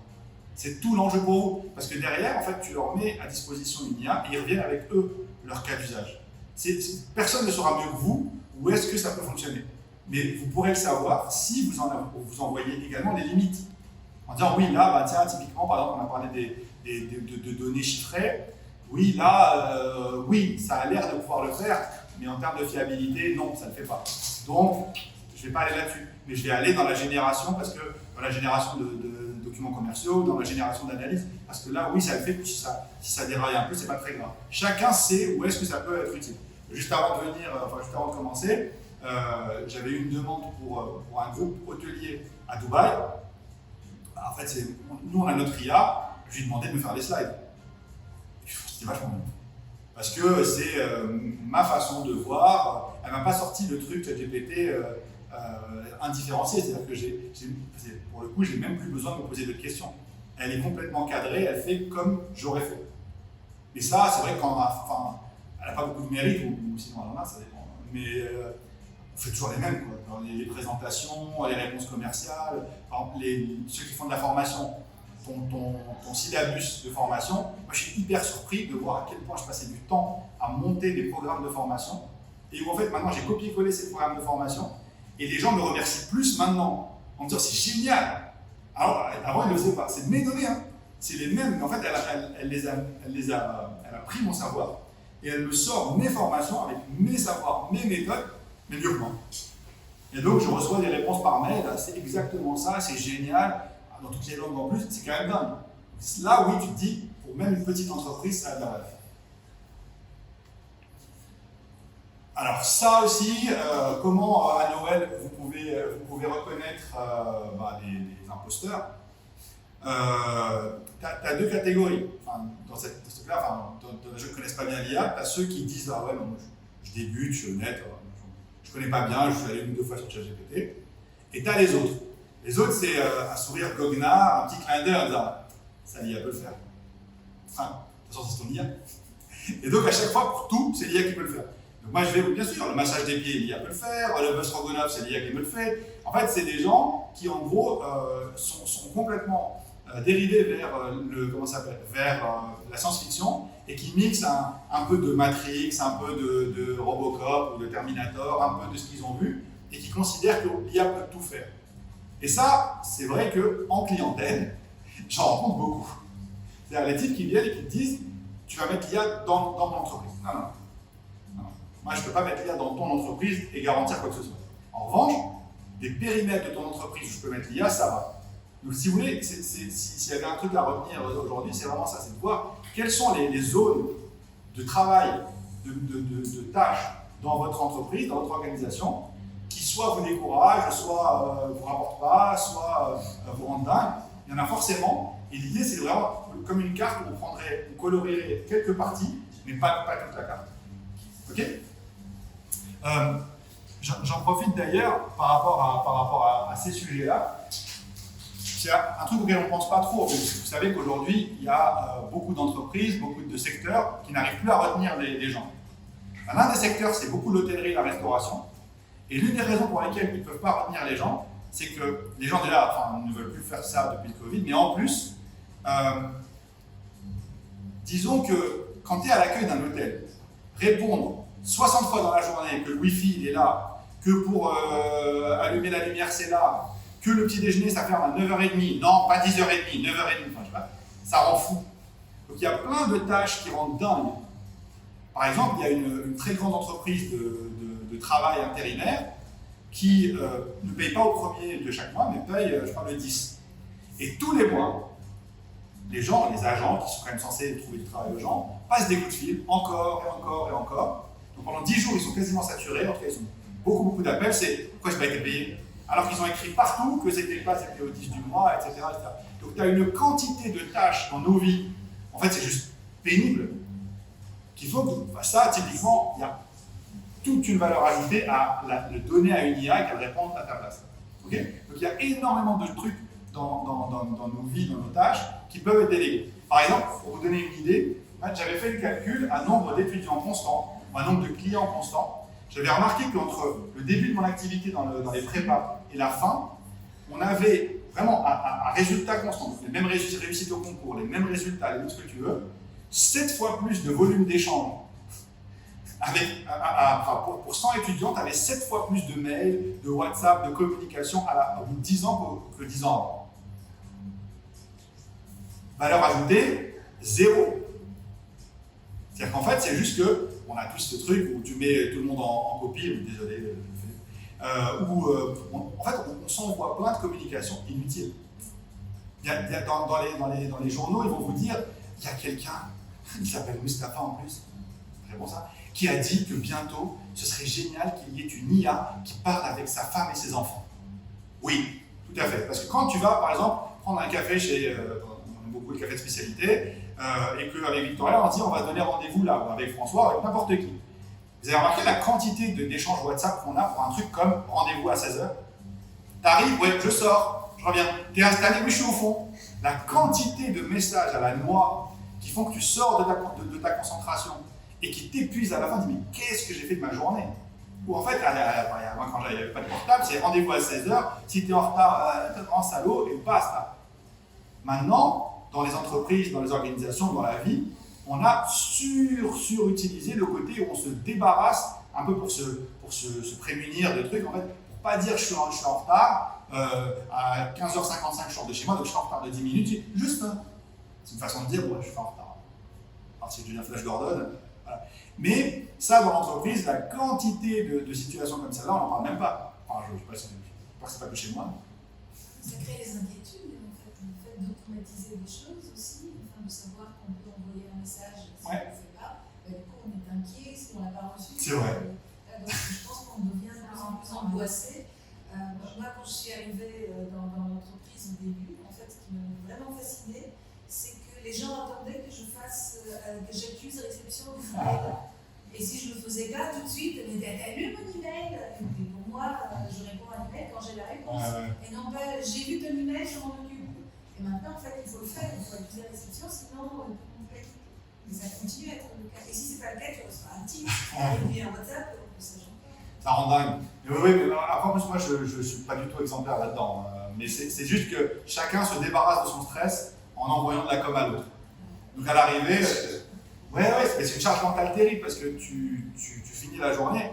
C'est tout l'enjeu pour vous. Parce que derrière, en fait, tu leur mets à disposition une IA et ils reviennent avec eux leur cas d'usage. Personne ne saura mieux que vous où est-ce que ça peut fonctionner. Mais vous pourrez le savoir si vous envoyez également les limites. En disant, oui, là, bah, tiens, typiquement, par exemple, on a parlé de données chiffrées. Oui, là, oui, ça a l'air de pouvoir le faire, mais en termes de fiabilité, non, ça ne le fait pas. Donc, je ne vais pas aller là-dessus, mais je vais aller dans la génération, parce que dans la génération de documents commerciaux, dans la génération d'analyse, parce que là, oui, ça le fait, si ça déraille un peu, c'est pas très grave. Chacun sait où est-ce que ça peut être utile. Juste avant de commencer, j'avais eu une demande pour un groupe hôtelier à Dubaï. En fait, nous, on a notre IA, je lui ai demandé de me faire des slides. C'était vachement bien. Parce que c'est ma façon de voir. Elle m'a pas sorti le truc GPT indifférencié. C'est-à-dire que pour le coup, j'ai même plus besoin de me poser d'autres questions. Elle est complètement cadrée, elle fait comme j'aurais fait. Et ça, c'est vrai elle n'a pas beaucoup de mérite, ou sinon elle en a, ça dépend. Mais on fait toujours les mêmes, quoi. Dans les présentations, les réponses commerciales, par exemple, ceux qui font de la formation, ton syllabus de formation, moi je suis hyper surpris de voir à quel point je passais du temps à monter des programmes de formation, et où en fait maintenant j'ai copié-collé ces programmes de formation, et les gens me remercient plus maintenant, en me disant c'est génial. Alors avant ils ne le faisaient pas, c'est mes données, hein. C'est les mêmes, mais en fait elle a pris mon savoir, et elle me sort mes formations avec mes savoirs, mes méthodes, mais mieux que moi. Et donc je reçois des réponses par mail, c'est exactement ça, c'est génial, dans toutes les langues en plus, c'est quand même dingue. Là, oui, tu te dis, pour même une petite entreprise, ça a de la valeur. Alors ça aussi, comment à Noël vous pouvez reconnaître des imposteurs. Tu as deux catégories. Enfin, dans ce cas-là, dans les gens qui ne connaissent pas bien l'IA, tu as ceux qui disent ah ouais, non, moi, je débute, je suis honnête, je ne connais pas bien, je suis allé 1 ou 2 fois sur ChatGPT. Et tu as les autres. Les autres, c'est un sourire goguenard, un petit clin d'œil en disant ça, l'IA peut le faire. Enfin, de toute façon, c'est ton IA. Et donc, à chaque fois, pour tout, c'est l'IA qui peut le faire. Donc, moi, je vais, bien sûr, le massage des pieds, l'IA peut le faire, le buzz Rogonov, c'est l'IA qui me le fait. En fait, c'est des gens qui, en gros, sont complètement dérivés vers la science-fiction et qui mixent un peu de Matrix, un peu de Robocop ou de Terminator, un peu de ce qu'ils ont vu, et qui considèrent que l'IA peut tout faire. Et ça, c'est vrai qu'en clientèle, j'en rencontre beaucoup. C'est-à-dire les types qui viennent et qui te disent tu vas mettre l'IA dans mon entreprise. Non. Moi, je ne peux pas mettre l'IA dans ton entreprise et garantir quoi que ce soit. En revanche, des périmètres de ton entreprise où je peux mettre l'IA, ça va. Donc, si vous voulez, s'il y avait un truc à retenir aujourd'hui, c'est vraiment ça, c'est de voir quelles sont les zones de travail, de tâches dans votre entreprise, dans votre organisation, qui soit vous découragent, soit vous rapportent pas, soit vous rendent dingue. Il y en a forcément. Et l'idée, c'est vraiment comme une carte où on colorierait quelques parties, mais pas toute la carte. Ok ? J'en profite d'ailleurs par rapport à ces sujets-là. C'est un truc auquel on ne pense pas trop. Vous savez qu'aujourd'hui, il y a beaucoup d'entreprises, beaucoup de secteurs qui n'arrivent plus à retenir les gens. L'un des secteurs, c'est beaucoup l'hôtellerie et la restauration. Et l'une des raisons pour lesquelles ils ne peuvent pas retenir les gens, c'est que les gens déjà ne veulent plus faire ça depuis le Covid, mais en plus, disons que quand tu es à l'accueil d'un hôtel, répondre 60 fois dans la journée que le Wi-Fi il est là, que pour allumer la lumière c'est là, que le petit déjeuner ça ferme à 9h30, non pas 10h30, 9h30, enfin, je sais pas, ça rend fou. Donc il y a plein de tâches qui rendent dingue. Par exemple, il y a une très grande entreprise de travail intérimaire qui ne paye pas au premier de chaque mois, mais paye, je crois, le 10. Et tous les mois, les gens, les agents, qui sont quand même censés trouver du travail aux gens, passent des coups de fil, encore et encore et encore. Donc pendant 10 jours, ils sont quasiment saturés, en tout cas, ils ont beaucoup d'appels, c'est pourquoi je n'ai pas été payé? Alors qu'ils ont écrit partout que c'était au 10 du mois, etc. Donc tu as une quantité de tâches dans nos vies, en fait c'est juste pénible, qu'il faut que ça, typiquement, il y a toute une valeur ajoutée à le donner à une IA qu'elle réponde à ta place. Okay, donc il y a énormément de trucs dans nos vies, dans nos tâches, qui peuvent être délégués. Par exemple, pour vous donner une idée, j'avais fait le calcul, un nombre d'étudiants constants, un nombre de clients constants. J'avais remarqué qu'entre le début de mon activité dans les prépas et la fin, on avait vraiment un résultat constant, les mêmes réussites au concours, les mêmes résultats, les mêmes ce que tu veux, 7 fois plus de volume d'échange. Pour 100 étudiants, tu avais 7 fois plus de mails, de WhatsApp, de communication au bout de 10 ans que 10 ans avant. Valeur ajoutée, 0. C'est-à-dire qu'en fait, c'est juste qu'on a tous ce truc où tu mets tout le monde en copie, désolé, je le fais, en fait, on s'envoie plein de communications inutiles. Dans les journaux, ils vont vous dire, il y a quelqu'un, il s'appelle Mustapha en plus, très bon ça, qui a dit que bientôt, ce serait génial qu'il y ait une IA qui parle avec sa femme et ses enfants. Oui, tout à fait. Parce que quand tu vas, par exemple, prendre un café chez, on aime beaucoup le café de spécialité, et qu'avec Victoria, on se dit on va donner rendez-vous là, ou avec François, avec n'importe qui. Vous avez remarqué la quantité d'échanges WhatsApp qu'on a pour un truc comme rendez-vous à 16h? T'arrives, ouais, je sors, je reviens. T'es installé, oui, je suis au fond. La quantité de messages à la noix qui font que tu sors de ta concentration et qui t'épuisent à la fin, tu te dis mais qu'est-ce que j'ai fait de ma journée? Ou en fait, moi quand j'avais pas de portable, c'est rendez-vous à 16h, si tu es en retard, t'es en salaud et basta. Maintenant, dans les entreprises, dans les organisations, dans la vie, on a surutilisé le côté où on se débarrasse un peu pour se prémunir de trucs, en fait, pour pas dire je suis en retard, à 15h55 je sors de chez moi, donc je suis en retard de 10 minutes, juste, c'est une façon de dire, ouais, je suis en retard. Alors si je deviens Flash Gordon, voilà. Mais ça, dans l'entreprise, la quantité de situations comme celle-là, on n'en parle même pas. Enfin, je ne sais pas si c'est pas que chez moi. Ça crée des inquiétudes, en fait, le fait d'automatiser des choses aussi, enfin, de savoir qu'on peut envoyer un message si on ne le fait pas. Du coup, on est inquiet si on ne l'a pas reçu. C'est vrai. Donc, je pense qu'on devient de plus en plus angoissé. Moi, quand je suis arrivée dans l'entreprise au début, en fait, ce qui m'a vraiment fascinée, c'est que les gens attendaient que que j'accuse réception du email. Et si je ne le faisais pas tout de suite, ils me disaient t'as lu mon email? Et puis pour moi, je réponds à l'email quand j'ai la réponse. Et non pas j'ai lu ton email, je m'en occupe. Et maintenant, en fait, il faut le faire, il faut accuser la réception, sinon tout le monde peut être. Et ça continue à être le cas. Et si ce n'est pas le cas, tu reçois un Teams et puis un WhatsApp, ça change pas. Ça rend dingue. Mais oui, mais après, moi, je ne suis pas du tout exemplaire là-dedans. Mais c'est juste que chacun se débarrasse de son stress en envoyant de la com à l'autre. Donc à l'arrivée, c'est une charge mentale terrible parce que tu finis la journée.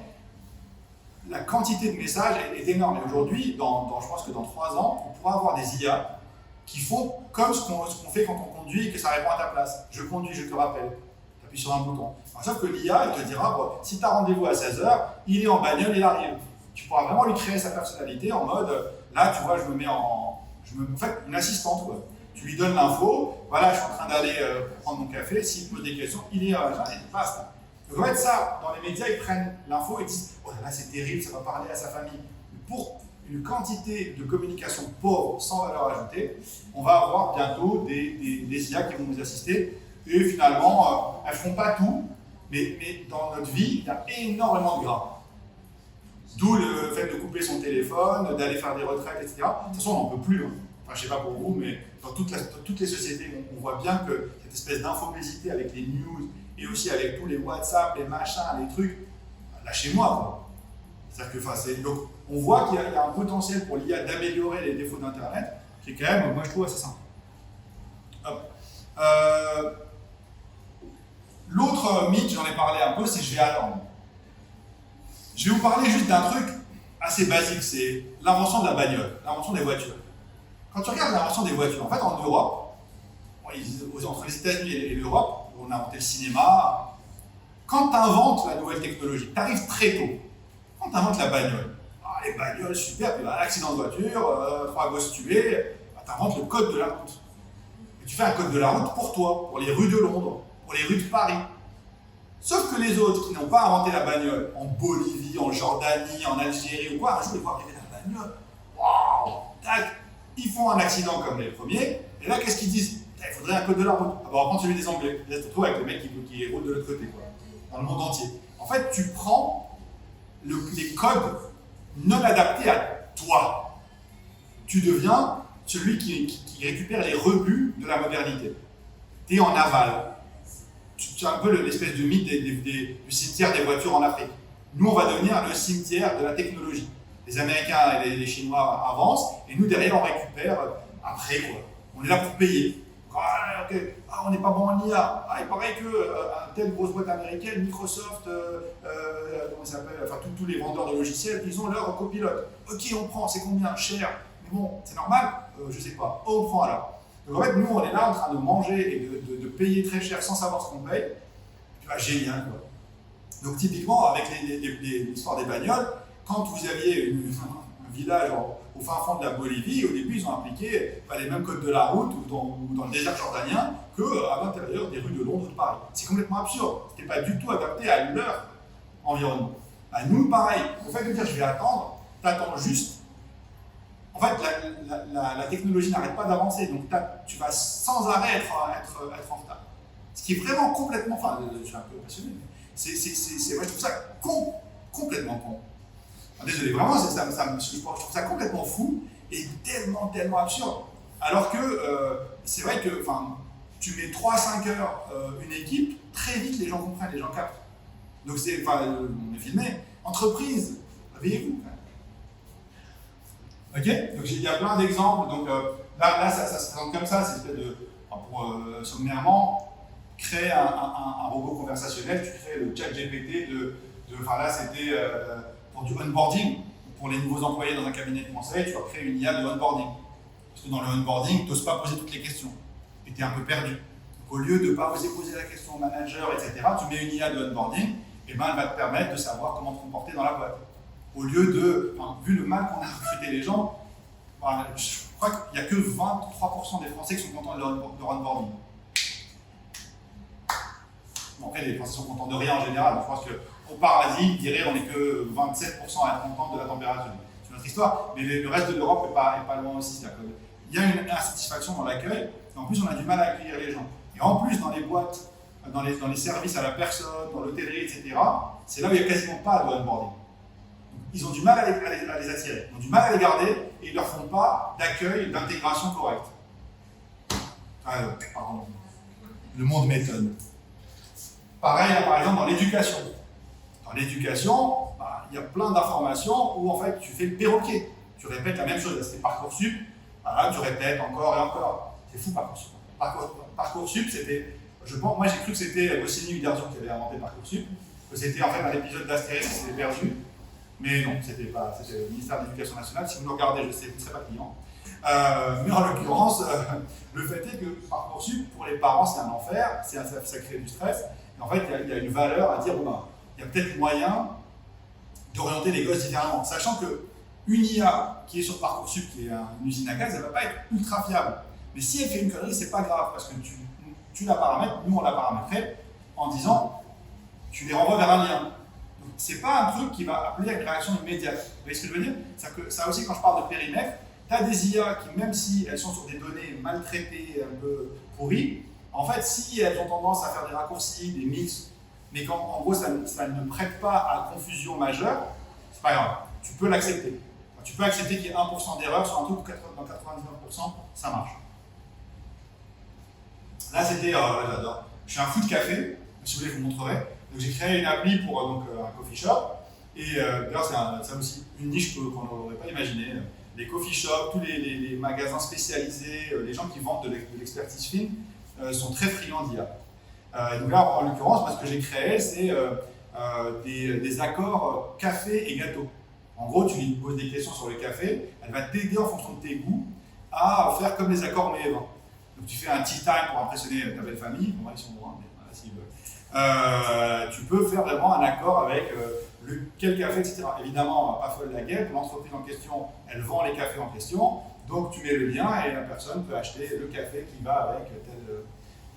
La quantité de messages est énorme. Et aujourd'hui, je pense que dans 3 ans, on pourra avoir des IA qui font comme ce qu'on fait quand on conduit et que ça répond à ta place. Je conduis, je te rappelle. Tu appuies sur un bouton. Alors, sauf que l'IA, elle te dira, bon, si tu as rendez-vous à 16h, il est en bagnole, il arrive. Tu pourras vraiment lui créer sa personnalité en mode, là, tu vois, je me fais une assistante, quoi. Tu lui donnes l'info, voilà, je suis en train d'aller prendre mon café, s'il me pose des questions, il est basta. Donc en fait, ça, dans les médias, ils prennent l'info et disent oh là là, c'est terrible, ça va parler à sa famille. Pour une quantité de communication pauvre, sans valeur ajoutée, on va avoir bientôt des IA qui vont nous assister. Et finalement, elles ne feront pas tout, mais dans notre vie, il y a énormément de gras. D'où le fait de couper son téléphone, d'aller faire des retraites, etc. De toute façon, on n'en peut plus. Hein. Enfin, je ne sais pas pour vous, mais dans toutes les sociétés, on voit bien que cette espèce d'infobésité avec les news et aussi avec tous les WhatsApp, les machins, les trucs, lâchez-moi, quoi. C'est-à-dire que, donc, on voit qu'il y a un potentiel pour l'IA d'améliorer les défauts d'Internet, qui est quand même, moi je trouve, assez simple. L'autre mythe, j'en ai parlé un peu, c'est je vais attendre. Je vais vous parler juste d'un truc assez basique, c'est l'invention de la bagnole, l'invention des voitures. Quand tu regardes l'invention des voitures, en fait en Europe, entre les États-Unis et l'Europe, on a inventé le cinéma. Quand tu inventes la nouvelle technologie, tu arrives très tôt. Quand tu inventes la bagnole, les bagnoles, super, puis accident de voiture, 3 gosses tués, tu inventes le code de la route. Et tu fais un code de la route pour toi, pour les rues de Londres, pour les rues de Paris. Sauf que les autres qui n'ont pas inventé la bagnole, en Bolivie, en Jordanie, en Algérie ou quoi, un jour ils voient arriver la bagnole, waouh, tac, ils font un accident comme les premiers, et là qu'est-ce qu'ils disent? Il faudrait un code de la route. Ah bah, on va prendre celui des Anglais. Là, tu te retrouves avec les mecs qui roulent de l'autre côté, quoi, dans le monde entier. En fait, tu prends les codes non adaptés à toi. Tu deviens celui qui récupère les rebuts de la modernité. Tu es en aval. Tu as un peu l'espèce de mythe du cimetière des voitures en Afrique. Nous, on va devenir le cimetière de la technologie. Les Américains et les Chinois avancent, et nous, derrière, on récupère après, quoi. On est là pour payer. On n'est pas bon en IA. Il paraît que telle grosse boîte américaine, Microsoft, comment ça s'appelle, enfin tous les vendeurs de logiciels, ils ont leur copilote. Ok, on prend, c'est combien? Cher. Mais bon, c'est normal? Je sais pas. On prend alors. Donc en fait, nous, on est là en train de manger et de payer très cher sans savoir ce qu'on paye. Tu vois, génial, quoi. Donc typiquement, avec l'histoire des bagnoles, quand vous aviez un village au fin fond de la Bolivie, au début, ils ont appliqué les mêmes codes de la route ou dans le désert jordanien qu'à l'intérieur des rues de Londres ou de Paris. C'est complètement absurde. Ce n'était pas du tout adapté à leur environnement. À nous, pareil. Le fait de dire je vais attendre, tu attends juste. En fait, la technologie n'arrête pas d'avancer, donc tu vas sans arrêt être en retard. Ce qui est vraiment complètement. Enfin, je suis un peu passionné, mais moi, je trouve ça complètement con. Désolé, vraiment, je trouve ça complètement fou et tellement absurde. Alors que c'est vrai que tu mets 3 à 5 heures une équipe, très vite les gens comprennent, les gens captent. Donc on est filmé. Entreprise, réveillez-vous. Ok? Donc il y a plein d'exemples. Donc là ça se présente comme ça, c'est pour sommairement créer un robot conversationnel. Tu crées le chat GPT là c'était pour du onboarding, pour les nouveaux employés dans un cabinet de conseil, tu vas créer une IA de onboarding. Parce que dans le onboarding, tu n'oses pas poser toutes les questions. Et tu es un peu perdu. Donc, au lieu de ne pas oser poser la question au manager, etc., tu mets une IA de onboarding, et elle va te permettre de savoir comment te comporter dans la boîte. Au lieu vu le mal qu'on a recruté les gens, je crois qu'il n'y a que 23% des Français qui sont contents de leur onboarding. Bon, après, les Français sont contents de rien en général. Je pense qu'au paradis, je dirais, on n'est que 27% à être content de la température. C'est notre histoire, mais le reste de l'Europe n'est pas loin aussi. Il y a une insatisfaction dans l'accueil, et en plus, on a du mal à accueillir les gens. Et en plus, dans les boîtes, dans les services à la personne, dans l'hôtellerie, etc., c'est là où il n'y a quasiment pas de onboarding. Ils ont du mal à les attirer, ils ont du mal à les garder, et ils ne leur font pas d'accueil, d'intégration correcte. Pardon. Le monde m'étonne. Pareil, par exemple, dans l'éducation. Dans l'éducation, il y a plein d'informations où en fait tu fais le perroquet. Tu répètes la même chose. C'était Parcoursup, tu répètes encore et encore. C'est fou Parcoursup. Parcoursup, c'était. Moi j'ai cru que c'était Goscinny Uderzo qui avait inventé Parcoursup, que c'était en fait un épisode d'Astérix qui s'était perdu. Mais non, c'était le ministère de l'Éducation nationale. Si vous nous regardez, je sais, vous ne serez pas client. Mais en l'occurrence, le fait est que Parcoursup, pour les parents, c'est un enfer, ça crée du stress. Et en fait, il y a une valeur à dire, il y a peut-être moyen d'orienter les gosses différemment. Sachant qu'une IA qui est sur Parcoursup, qui est une usine à gaz, elle ne va pas être ultra fiable. Mais si elle fait une connerie, c'est pas grave, parce que tu la paramètres, nous on l'a paramétré, en disant, tu les renvoies vers un lien. C'est pas un truc qui va appeler à une réaction immédiate. Vous voyez ce que je veux dire? Ça aussi, quand je parle de périmètre, tu as des IA qui, même si elles sont sur des données maltraitées, un peu pourries, en fait, si elles ont tendance à faire des raccourcis, des mix, mais qu'en gros, ça ne prête pas à confusion majeure, c'est pas grave. tu peux l'accepter. Tu peux accepter qu'il y ait 1% d'erreur sur un truc où dans 99%, ça marche. Là, c'était, j'adore. Je suis un fou de café, si vous voulez, je vous montrerai. Donc, j'ai créé une appli pour un coffee shop. Et d'ailleurs, c'est aussi une niche qu'on n'aurait pas imaginé. Les coffee shops, tous les magasins spécialisés, les gens qui vendent de l'expertise fine sont très friands d'IA. Donc là, en l'occurrence, moi, ce que j'ai créé, c'est des accords café et gâteau. En gros, tu lui poses des questions sur le café, elle va t'aider en fonction de tes goûts à faire comme les accords mets et vins. Donc tu fais un tea time pour impressionner ta belle famille, bon, ils sont loin, mais voilà, s'ils veulent. Tu peux faire vraiment un accord avec quel café, etc. Évidemment, pas folle la guêpe, l'entreprise en question, elle vend les cafés en question, donc tu mets le lien et la personne peut acheter le café qui va avec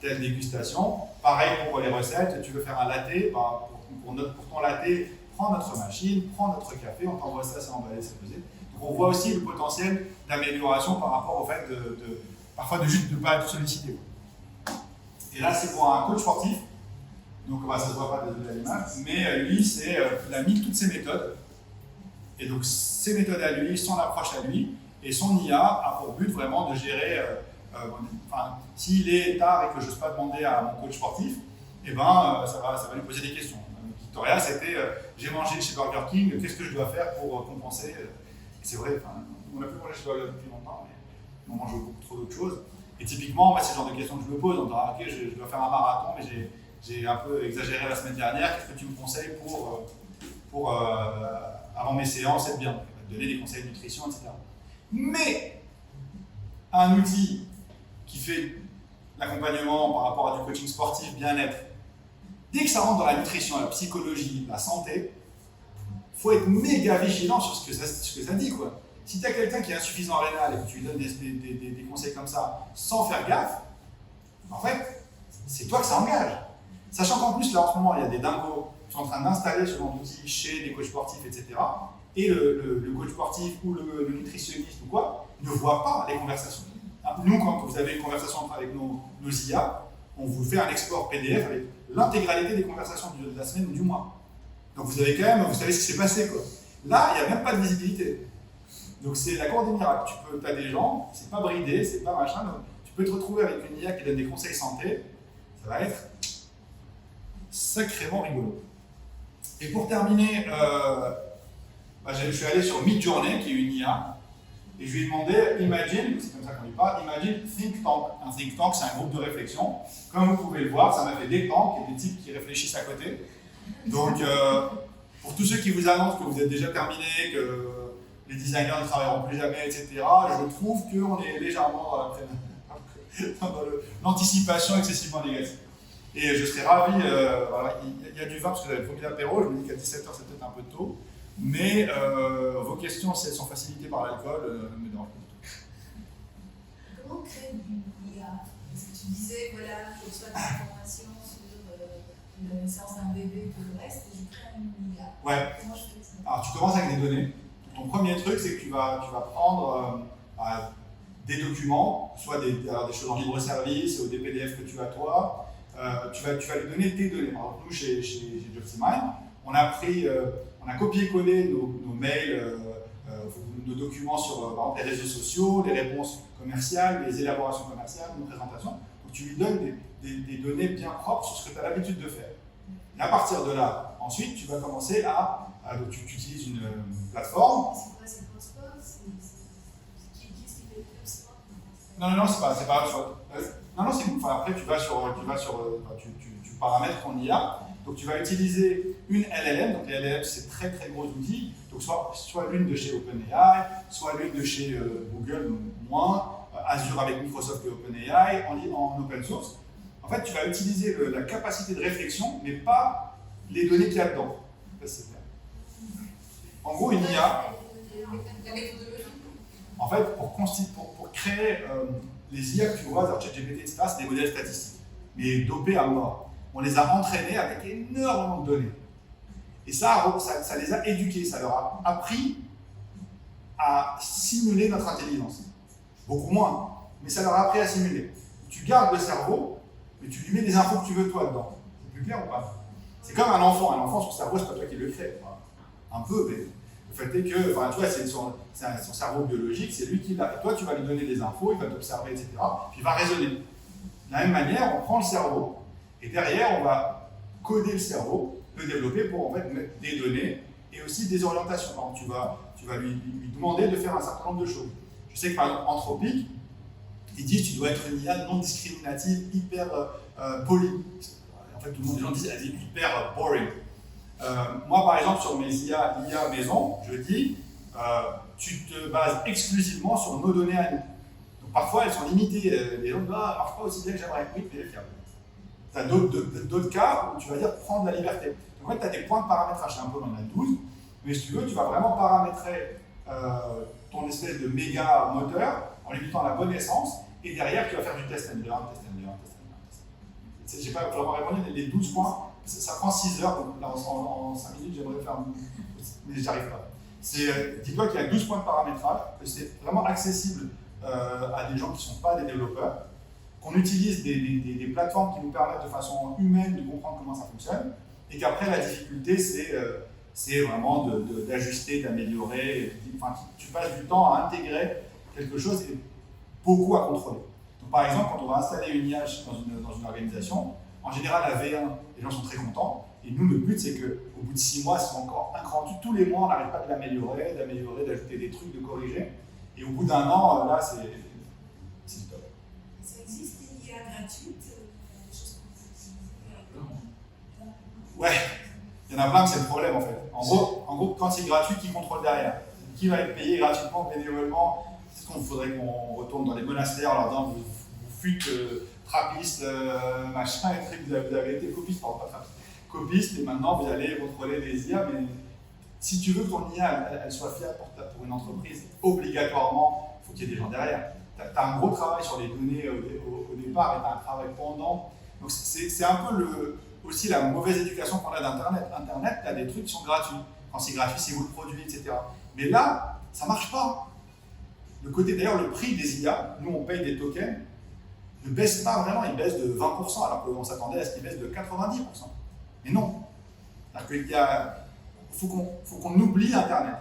telle dégustation. Pareil pour les recettes, tu veux faire un latte, bah, pour ton latte, prends notre machine, prends notre café, on t'envoie ça, c'est emballé, c'est pesé. Donc on voit aussi le potentiel d'amélioration par rapport au fait parfois de juste ne pas être sollicité. Et là, c'est pour un coach sportif. Donc ça ne se voit pas de l'image, mais lui, il a mis toutes ses méthodes. Et donc ses méthodes à lui, son approche à lui, et son IA a pour but vraiment de gérer, s'il est tard et que je n'ose pas demander à mon coach sportif, eh ben, ça va lui poser des questions. Victoria, c'était j'ai mangé chez Burger King, qu'est-ce que je dois faire pour compenser? C'est vrai, on n'a plus mangé chez Burger King depuis longtemps, mais on mange beaucoup trop d'autres choses. Et typiquement, moi, c'est le genre de questions que je me pose. On me dira, ok, je dois faire un marathon, mais j'ai un peu exagéré la semaine dernière, qu'est-ce que tu me conseilles pour avant mes séances, être bien? On va te donner des conseils de nutrition, etc. Mais un outil qui fait l'accompagnement par rapport à du coaching sportif, bien-être, dès que ça rentre dans la nutrition, la psychologie, la santé, il faut être méga vigilant sur ce que ça dit, quoi. Si tu as quelqu'un qui est insuffisant rénal et que tu lui donnes des conseils comme ça sans faire gaffe, en fait, c'est toi que ça engage. Sachant qu'en plus, là, en ce moment, il y a des dingos qui sont en train d'installer ce genre d'outils chez des coachs sportifs, etc. Et le coach sportif ou le nutritionniste ou quoi ne voit pas les conversations. Nous, quand vous avez une conversation avec nos IA, on vous fait un export PDF avec l'intégralité des conversations de la semaine ou du mois. Donc vous savez ce qui s'est passé, quoi. Là, il n'y a même pas de visibilité. Donc c'est la cour des miracles. Tu as des gens, c'est pas bridé, c'est pas machin. Donc tu peux te retrouver avec une IA qui donne des conseils santé. Ça va être sacrément rigolo. Et pour terminer, je suis allé sur Midjourney, qui est une IA, et je lui ai demandé, imagine, c'est comme ça qu'on lui parle, imagine think tank. Un think tank, c'est un groupe de réflexion. Comme vous pouvez le voir, ça m'a fait des tanks et des types qui réfléchissent à côté. Donc, pour tous ceux qui vous annoncent que vous êtes déjà terminé, que les designers ne travailleront plus jamais, etc., je trouve qu'on est légèrement dans l'anticipation excessivement négative. Et je serais ravi, il y a du vin parce que j'avais promis l'apéro, je me dis qu'à 17h c'est peut-être un peu tôt, mais vos questions, si elles sont facilitées par l'alcool, ne me dérangent pas du tout. Comment créer une IA? Parce que tu disais, voilà, je reçois des informations sur la naissance d'un bébé, tout le reste, et je crée une IA. Ouais. Comment je fais ça? Alors tu commences avec des données. Ton premier truc, c'est que tu vas prendre des documents, soit des choses en libre service ou des PDF que tu as toi. Tu vas lui donner tes données. Par exemple, nous, chez JobSeeMind, on a copié-collé nos mails, nos documents sur par exemple, les réseaux sociaux, les réponses commerciales, les élaborations commerciales, nos présentations. Donc tu lui donnes des données bien propres sur ce que tu as l'habitude de faire. Et à partir de là, ensuite, tu vas commencer donc tu utilises une plateforme. C'est quoi, c'est HubSpot? Qui est-ce qui fait HubSpot? Non, c'est pas HubSpot. Non, c'est bon. Enfin, après, tu paramètres ton IA. Donc, tu vas utiliser une LLM. Donc, les LLM, c'est très très gros outils. Donc, soit l'une de chez OpenAI, soit l'une de chez Google, moins, Azure avec Microsoft et OpenAI, en open source. En fait, tu vas utiliser la capacité de réflexion, mais pas les données qu'il y a dedans. C'est clair. En gros, une IA. La méthodologie. En fait, pour créer les IA que tu vois, genre ChatGPT, etc., c'est des modèles statistiques, mais dopés à mort. On les a entraînés avec énormément de données. Et ça les a éduqués, ça leur a appris à simuler notre intelligence. Beaucoup moins, mais ça leur a appris à simuler. Tu gardes le cerveau, mais tu lui mets des infos que tu veux toi dedans. C'est plus clair ou pas? C'est comme un enfant. Un enfant, son cerveau, c'est pas toi qui le crée. Un peu, mais Le fait est que, enfin, tu vois, c'est son cerveau biologique, c'est lui qui l'a. Et toi, tu vas lui donner des infos, il va t'observer, etc. Puis il va raisonner. De la même manière, on prend le cerveau, et derrière, on va coder le cerveau, le développer pour en fait mettre des données et aussi des orientations. Par exemple, tu vas lui demander de faire un certain nombre de choses. Je sais que par exemple, Anthropic, ils disent que tu dois être une IA non discriminative, hyper polie. En fait, tout le monde, les gens disent qu'elle est hyper boring. Moi, par exemple, sur mes IA maison, je dis tu te bases exclusivement sur nos données à nous. Donc parfois, elles sont limitées. Les gens disent ah, ça marche pas aussi bien que j'aimerais. Oui, vérifiable. Tu as d'autres cas où tu vas dire prendre la liberté. Donc en fait, tu as des points de paramétrage. C'est un peu, on en a 12. Mais si tu veux, tu vas vraiment paramétrer ton espèce de méga moteur en lui mettant la bonne essence. Et derrière, tu vas faire du test and learn, test and learn, test and learn. Je n'ai pas vraiment répondu, mais les 12 points, ça prend 6 heures. Donc là, en 5 minutes, j'aimerais faire. Mais j'y arrive pas. Dis-toi qu'il y a 12 points de paramétrage, que c'est vraiment accessible à des gens qui ne sont pas des développeurs, qu'on utilise des plateformes qui nous permettent de façon humaine de comprendre comment ça fonctionne, et qu'après, la difficulté, c'est vraiment d'ajuster, d'améliorer. Enfin, tu passes du temps à intégrer quelque chose et beaucoup à contrôler. Donc, par exemple, quand on va installer une IA dans une organisation, en général, à V1, les gens sont très contents. Et nous, le but, c'est qu'au bout de 6 mois, c'est encore un cran dessus. Tous les mois, on n'arrête pas de l'améliorer, d'ajouter des trucs, de corriger. Et au bout d'un an, là, c'est top. Ça existe une IA gratuite, des choses qu'on peut utiliser. Ouais, il y en a plein, c'est le problème en fait. En gros, quand c'est gratuit, qui contrôle derrière? Qui va être payé gratuitement, bénévolement? Est-ce qu'il faudrait qu'on retourne dans les monastères en leur disant vous fûtes trappistes, machin, et trucs, vous avez été copistes, pardon, pas trappistes, copistes, et maintenant vous allez contrôler les IA, mais si tu veux que ton IA elle soit fiable pour une entreprise, obligatoirement, il faut qu'il y ait des gens derrière. Tu as un gros travail sur les données au départ et tu as un travail pendant. Donc c'est un peu aussi la mauvaise éducation qu'on a d'Internet. Internet, tu as des trucs qui sont gratuits. Quand c'est gratuit, c'est vous le produit, etc. Mais là, ça ne marche pas. Le côté, d'ailleurs, le prix des IA, nous on paye des tokens, ne baisse pas vraiment, il baisse de 20%, alors qu'on s'attendait à ce qu'il baisse de 90%. Mais non. Faut qu'on oublie Internet.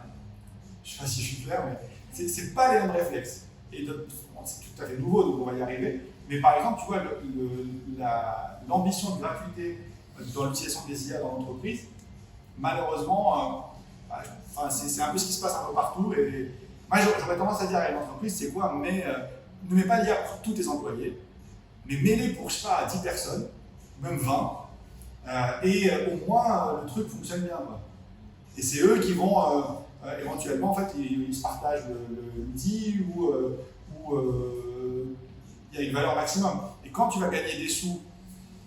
Je ne sais pas si je suis clair, mais c'est pas les mêmes réflexes. Et c'est tout à fait nouveau, donc on va y arriver. Mais par exemple, tu vois, l'ambition de gratuité dans l'utilisation des IA dans l'entreprise, malheureusement, c'est un peu ce qui se passe un peu partout. Et moi, j'aurais tendance à dire à une entreprise, c'est quoi, mais ne mets pas l'IA pour tous tes employés, mais mets-les pour, je sais pas, à 10 personnes, même 20, et au moins le truc fonctionne bien, quoi. Et c'est eux qui vont éventuellement, en fait, ils se partagent l'outil ou il y a une valeur maximum. Et quand tu vas gagner des sous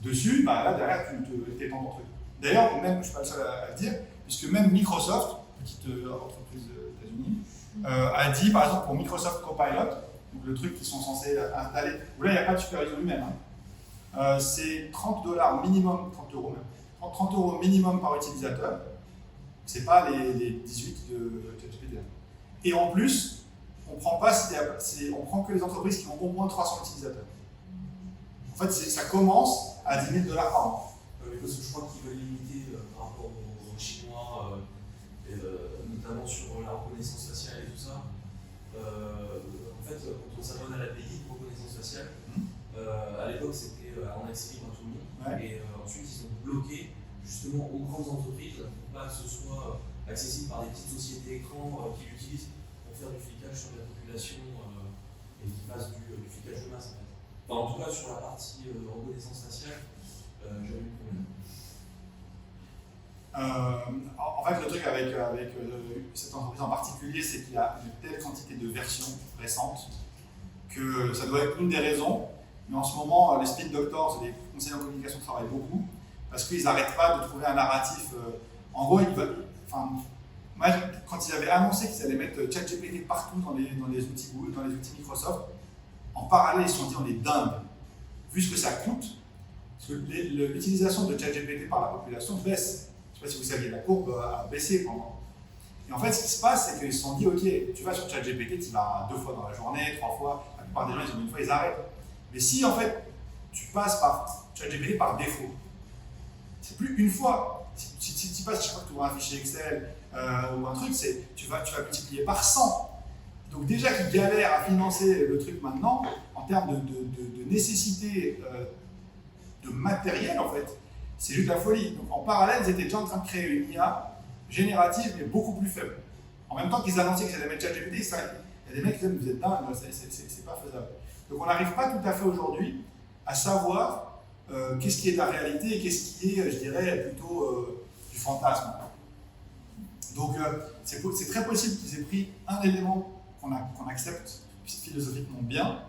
dessus, bah là derrière tu étends ton truc. D'ailleurs, même, je ne suis pas le seul à le dire, puisque même Microsoft, petite entreprise des États-Unis, a dit par exemple pour Microsoft Copilot, donc le truc qu'ils sont censés installer, où là il n'y a pas de supervision humaine, c'est $30 minimum, 30 euros même, 30 euros minimum par utilisateur. C'est pas les 18 de ChatGPT. Et en plus, on prend que les entreprises qui ont au moins 300 utilisateurs. En fait, ça commence à $10 000 par an. Parce que je crois qu'ils veulent limiter par rapport aux Chinois, notamment sur la reconnaissance faciale et tout ça. En fait, quand on s'abonne à l'API de reconnaissance faciale, à l'époque c'était en accès libre à tout le monde. Ouais. Et ensuite ils ont bloqué justement aux grandes entreprises pour pas que ce soit accessible par des petites sociétés écrans qui l'utilisent pour faire du flicage sur la population et qui fassent du flicage de masse en fait. Enfin, en tout cas sur la partie reconnaissance faciale, j'avais eu le problème. En fait, le truc avec cette entreprise en particulier, c'est qu'il y a une telle quantité de versions récentes que ça doit être une des raisons. Mais en ce moment, les spin doctors, les conseillers en communication travaillent beaucoup parce qu'ils n'arrêtent pas de trouver un narratif. En gros, moi, quand ils avaient annoncé qu'ils allaient mettre ChatGPT partout dans les outils Google, dans les outils Microsoft, en parallèle, ils se sont dit on est dingue. Vu ce que ça coûte, parce que l'utilisation de ChatGPT par la population baisse. Je ne sais pas si vous saviez, la courbe a baissé pendant. Et en fait, ce qui se passe, c'est qu'ils se sont dit ok, tu vas sur ChatGPT, tu vas 2 fois dans la journée, 3 fois, la plupart des gens, ils ont une fois, ils arrêtent. Mais si en fait, tu passes par ChatGPT par défaut, c'est plus une fois. Si tu passes chaque fois que tu ouvres un fichier Excel ou un truc, c'est tu vas multiplier par 100. Donc déjà qu'ils galèrent à financer le truc maintenant, en termes de nécessité de matériel en fait, c'est juste la folie. Donc en parallèle, ils étaient déjà en train de créer une IA générative mais beaucoup plus faible. En même temps qu'ils annonçaient qu'ils allaient mettre ChatGPT, il y a des mecs qui disent vous êtes dingues, c'est pas faisable. Donc on n'arrive pas tout à fait aujourd'hui à savoir qu'est-ce qui est de la réalité et qu'est-ce qui est, je dirais, plutôt du fantasme. Donc c'est très possible qu'ils aient pris un élément qu'on accepte philosophiquement bien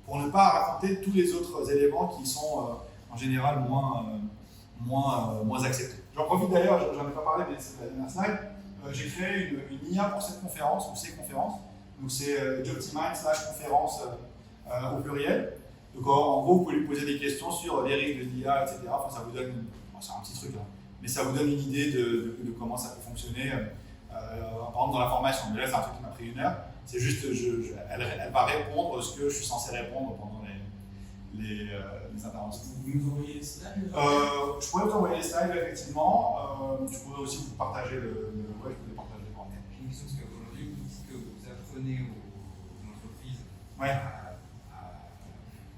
pour ne pas raconter tous les autres éléments qui sont en général moins acceptés. J'en profite d'ailleurs, j'en ai pas parlé, mais c'est la dernière slide. J'ai créé une IA pour cette conférence, ou ces conférences. Donc c'est JobTeamMind/conférence au pluriel. Donc en gros, vous pouvez lui poser des questions sur les règles de l'IA, etc. Enfin, ça vous donne, c'est un petit truc là, mais ça vous donne une idée de comment ça peut fonctionner. Par exemple dans la formation, mais là c'est un truc qui m'a pris 1 heure. C'est juste, elle va répondre ce que je suis censé répondre pendant les interventions. Vous nous envoyez les slides Je pourrais vous envoyer les slides, effectivement. Je pourrais aussi vous partager ouais, je peux les partager. J'ai une question parce qu'aujourd'hui, vous dites que vous apprenez aux entreprises Ouais. à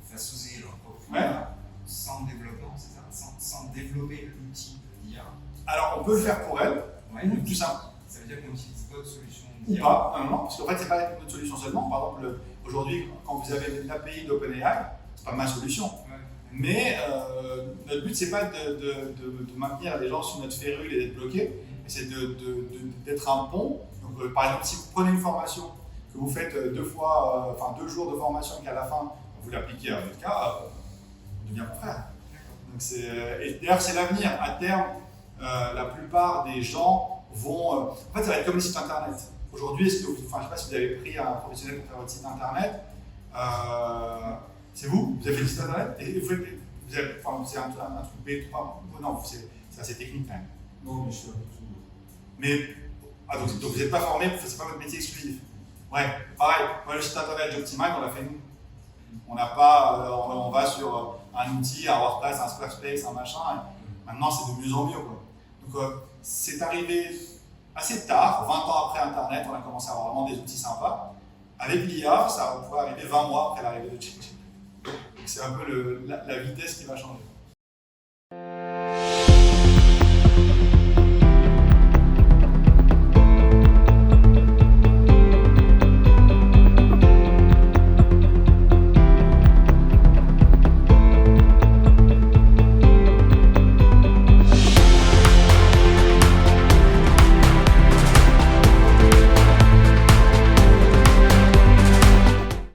façonner leur propre Ouais. IA sans développement, c'est ça, sans développer l'outil d'IA. Alors, on peut le faire pour elle, Ouais, ou tout simple. ça veut dire qu'on n'utilise pas de solution Ou d'IA. pas, non, parce qu'en fait, c'est pas notre solution seulement. Par exemple, aujourd'hui, quand vous avez l'API d'OpenAI, c'est pas ma solution. Ouais. Mais notre but, c'est pas de maintenir les gens sur notre férule et d'être bloqués, mais c'est d'être un pont. Donc, par exemple, si vous prenez une formation, que vous faites 2 jours de formation et qu'à la fin, vous l'appliquez à votre cas, on devient confrère. Donc et d'ailleurs, c'est l'avenir. À terme, la plupart des gens vont. En fait, ça va être comme les sites internet. Aujourd'hui, je ne sais pas si vous avez pris un professionnel pour faire votre site internet. C'est vous avez fait le site internet et c'est un truc B3. Non, c'est assez technique quand même. Non, mais je suis un peu tout. Mais, donc vous n'êtes pas formé, c'est pas votre métier exclusif. Ouais, pareil, moi le site internet JobTeamMind, on l'a fait nous. On n'a pas, on va sur un outil, un WordPress, un Squarespace, un machin, et maintenant c'est de mieux en mieux, quoi. Donc c'est arrivé assez tard, 20 ans après Internet, on a commencé à avoir vraiment des outils sympas. Avec l'IA, ça pourrait arriver 20 mois après l'arrivée de ChatGPT. Donc c'est un peu la vitesse qui va changer.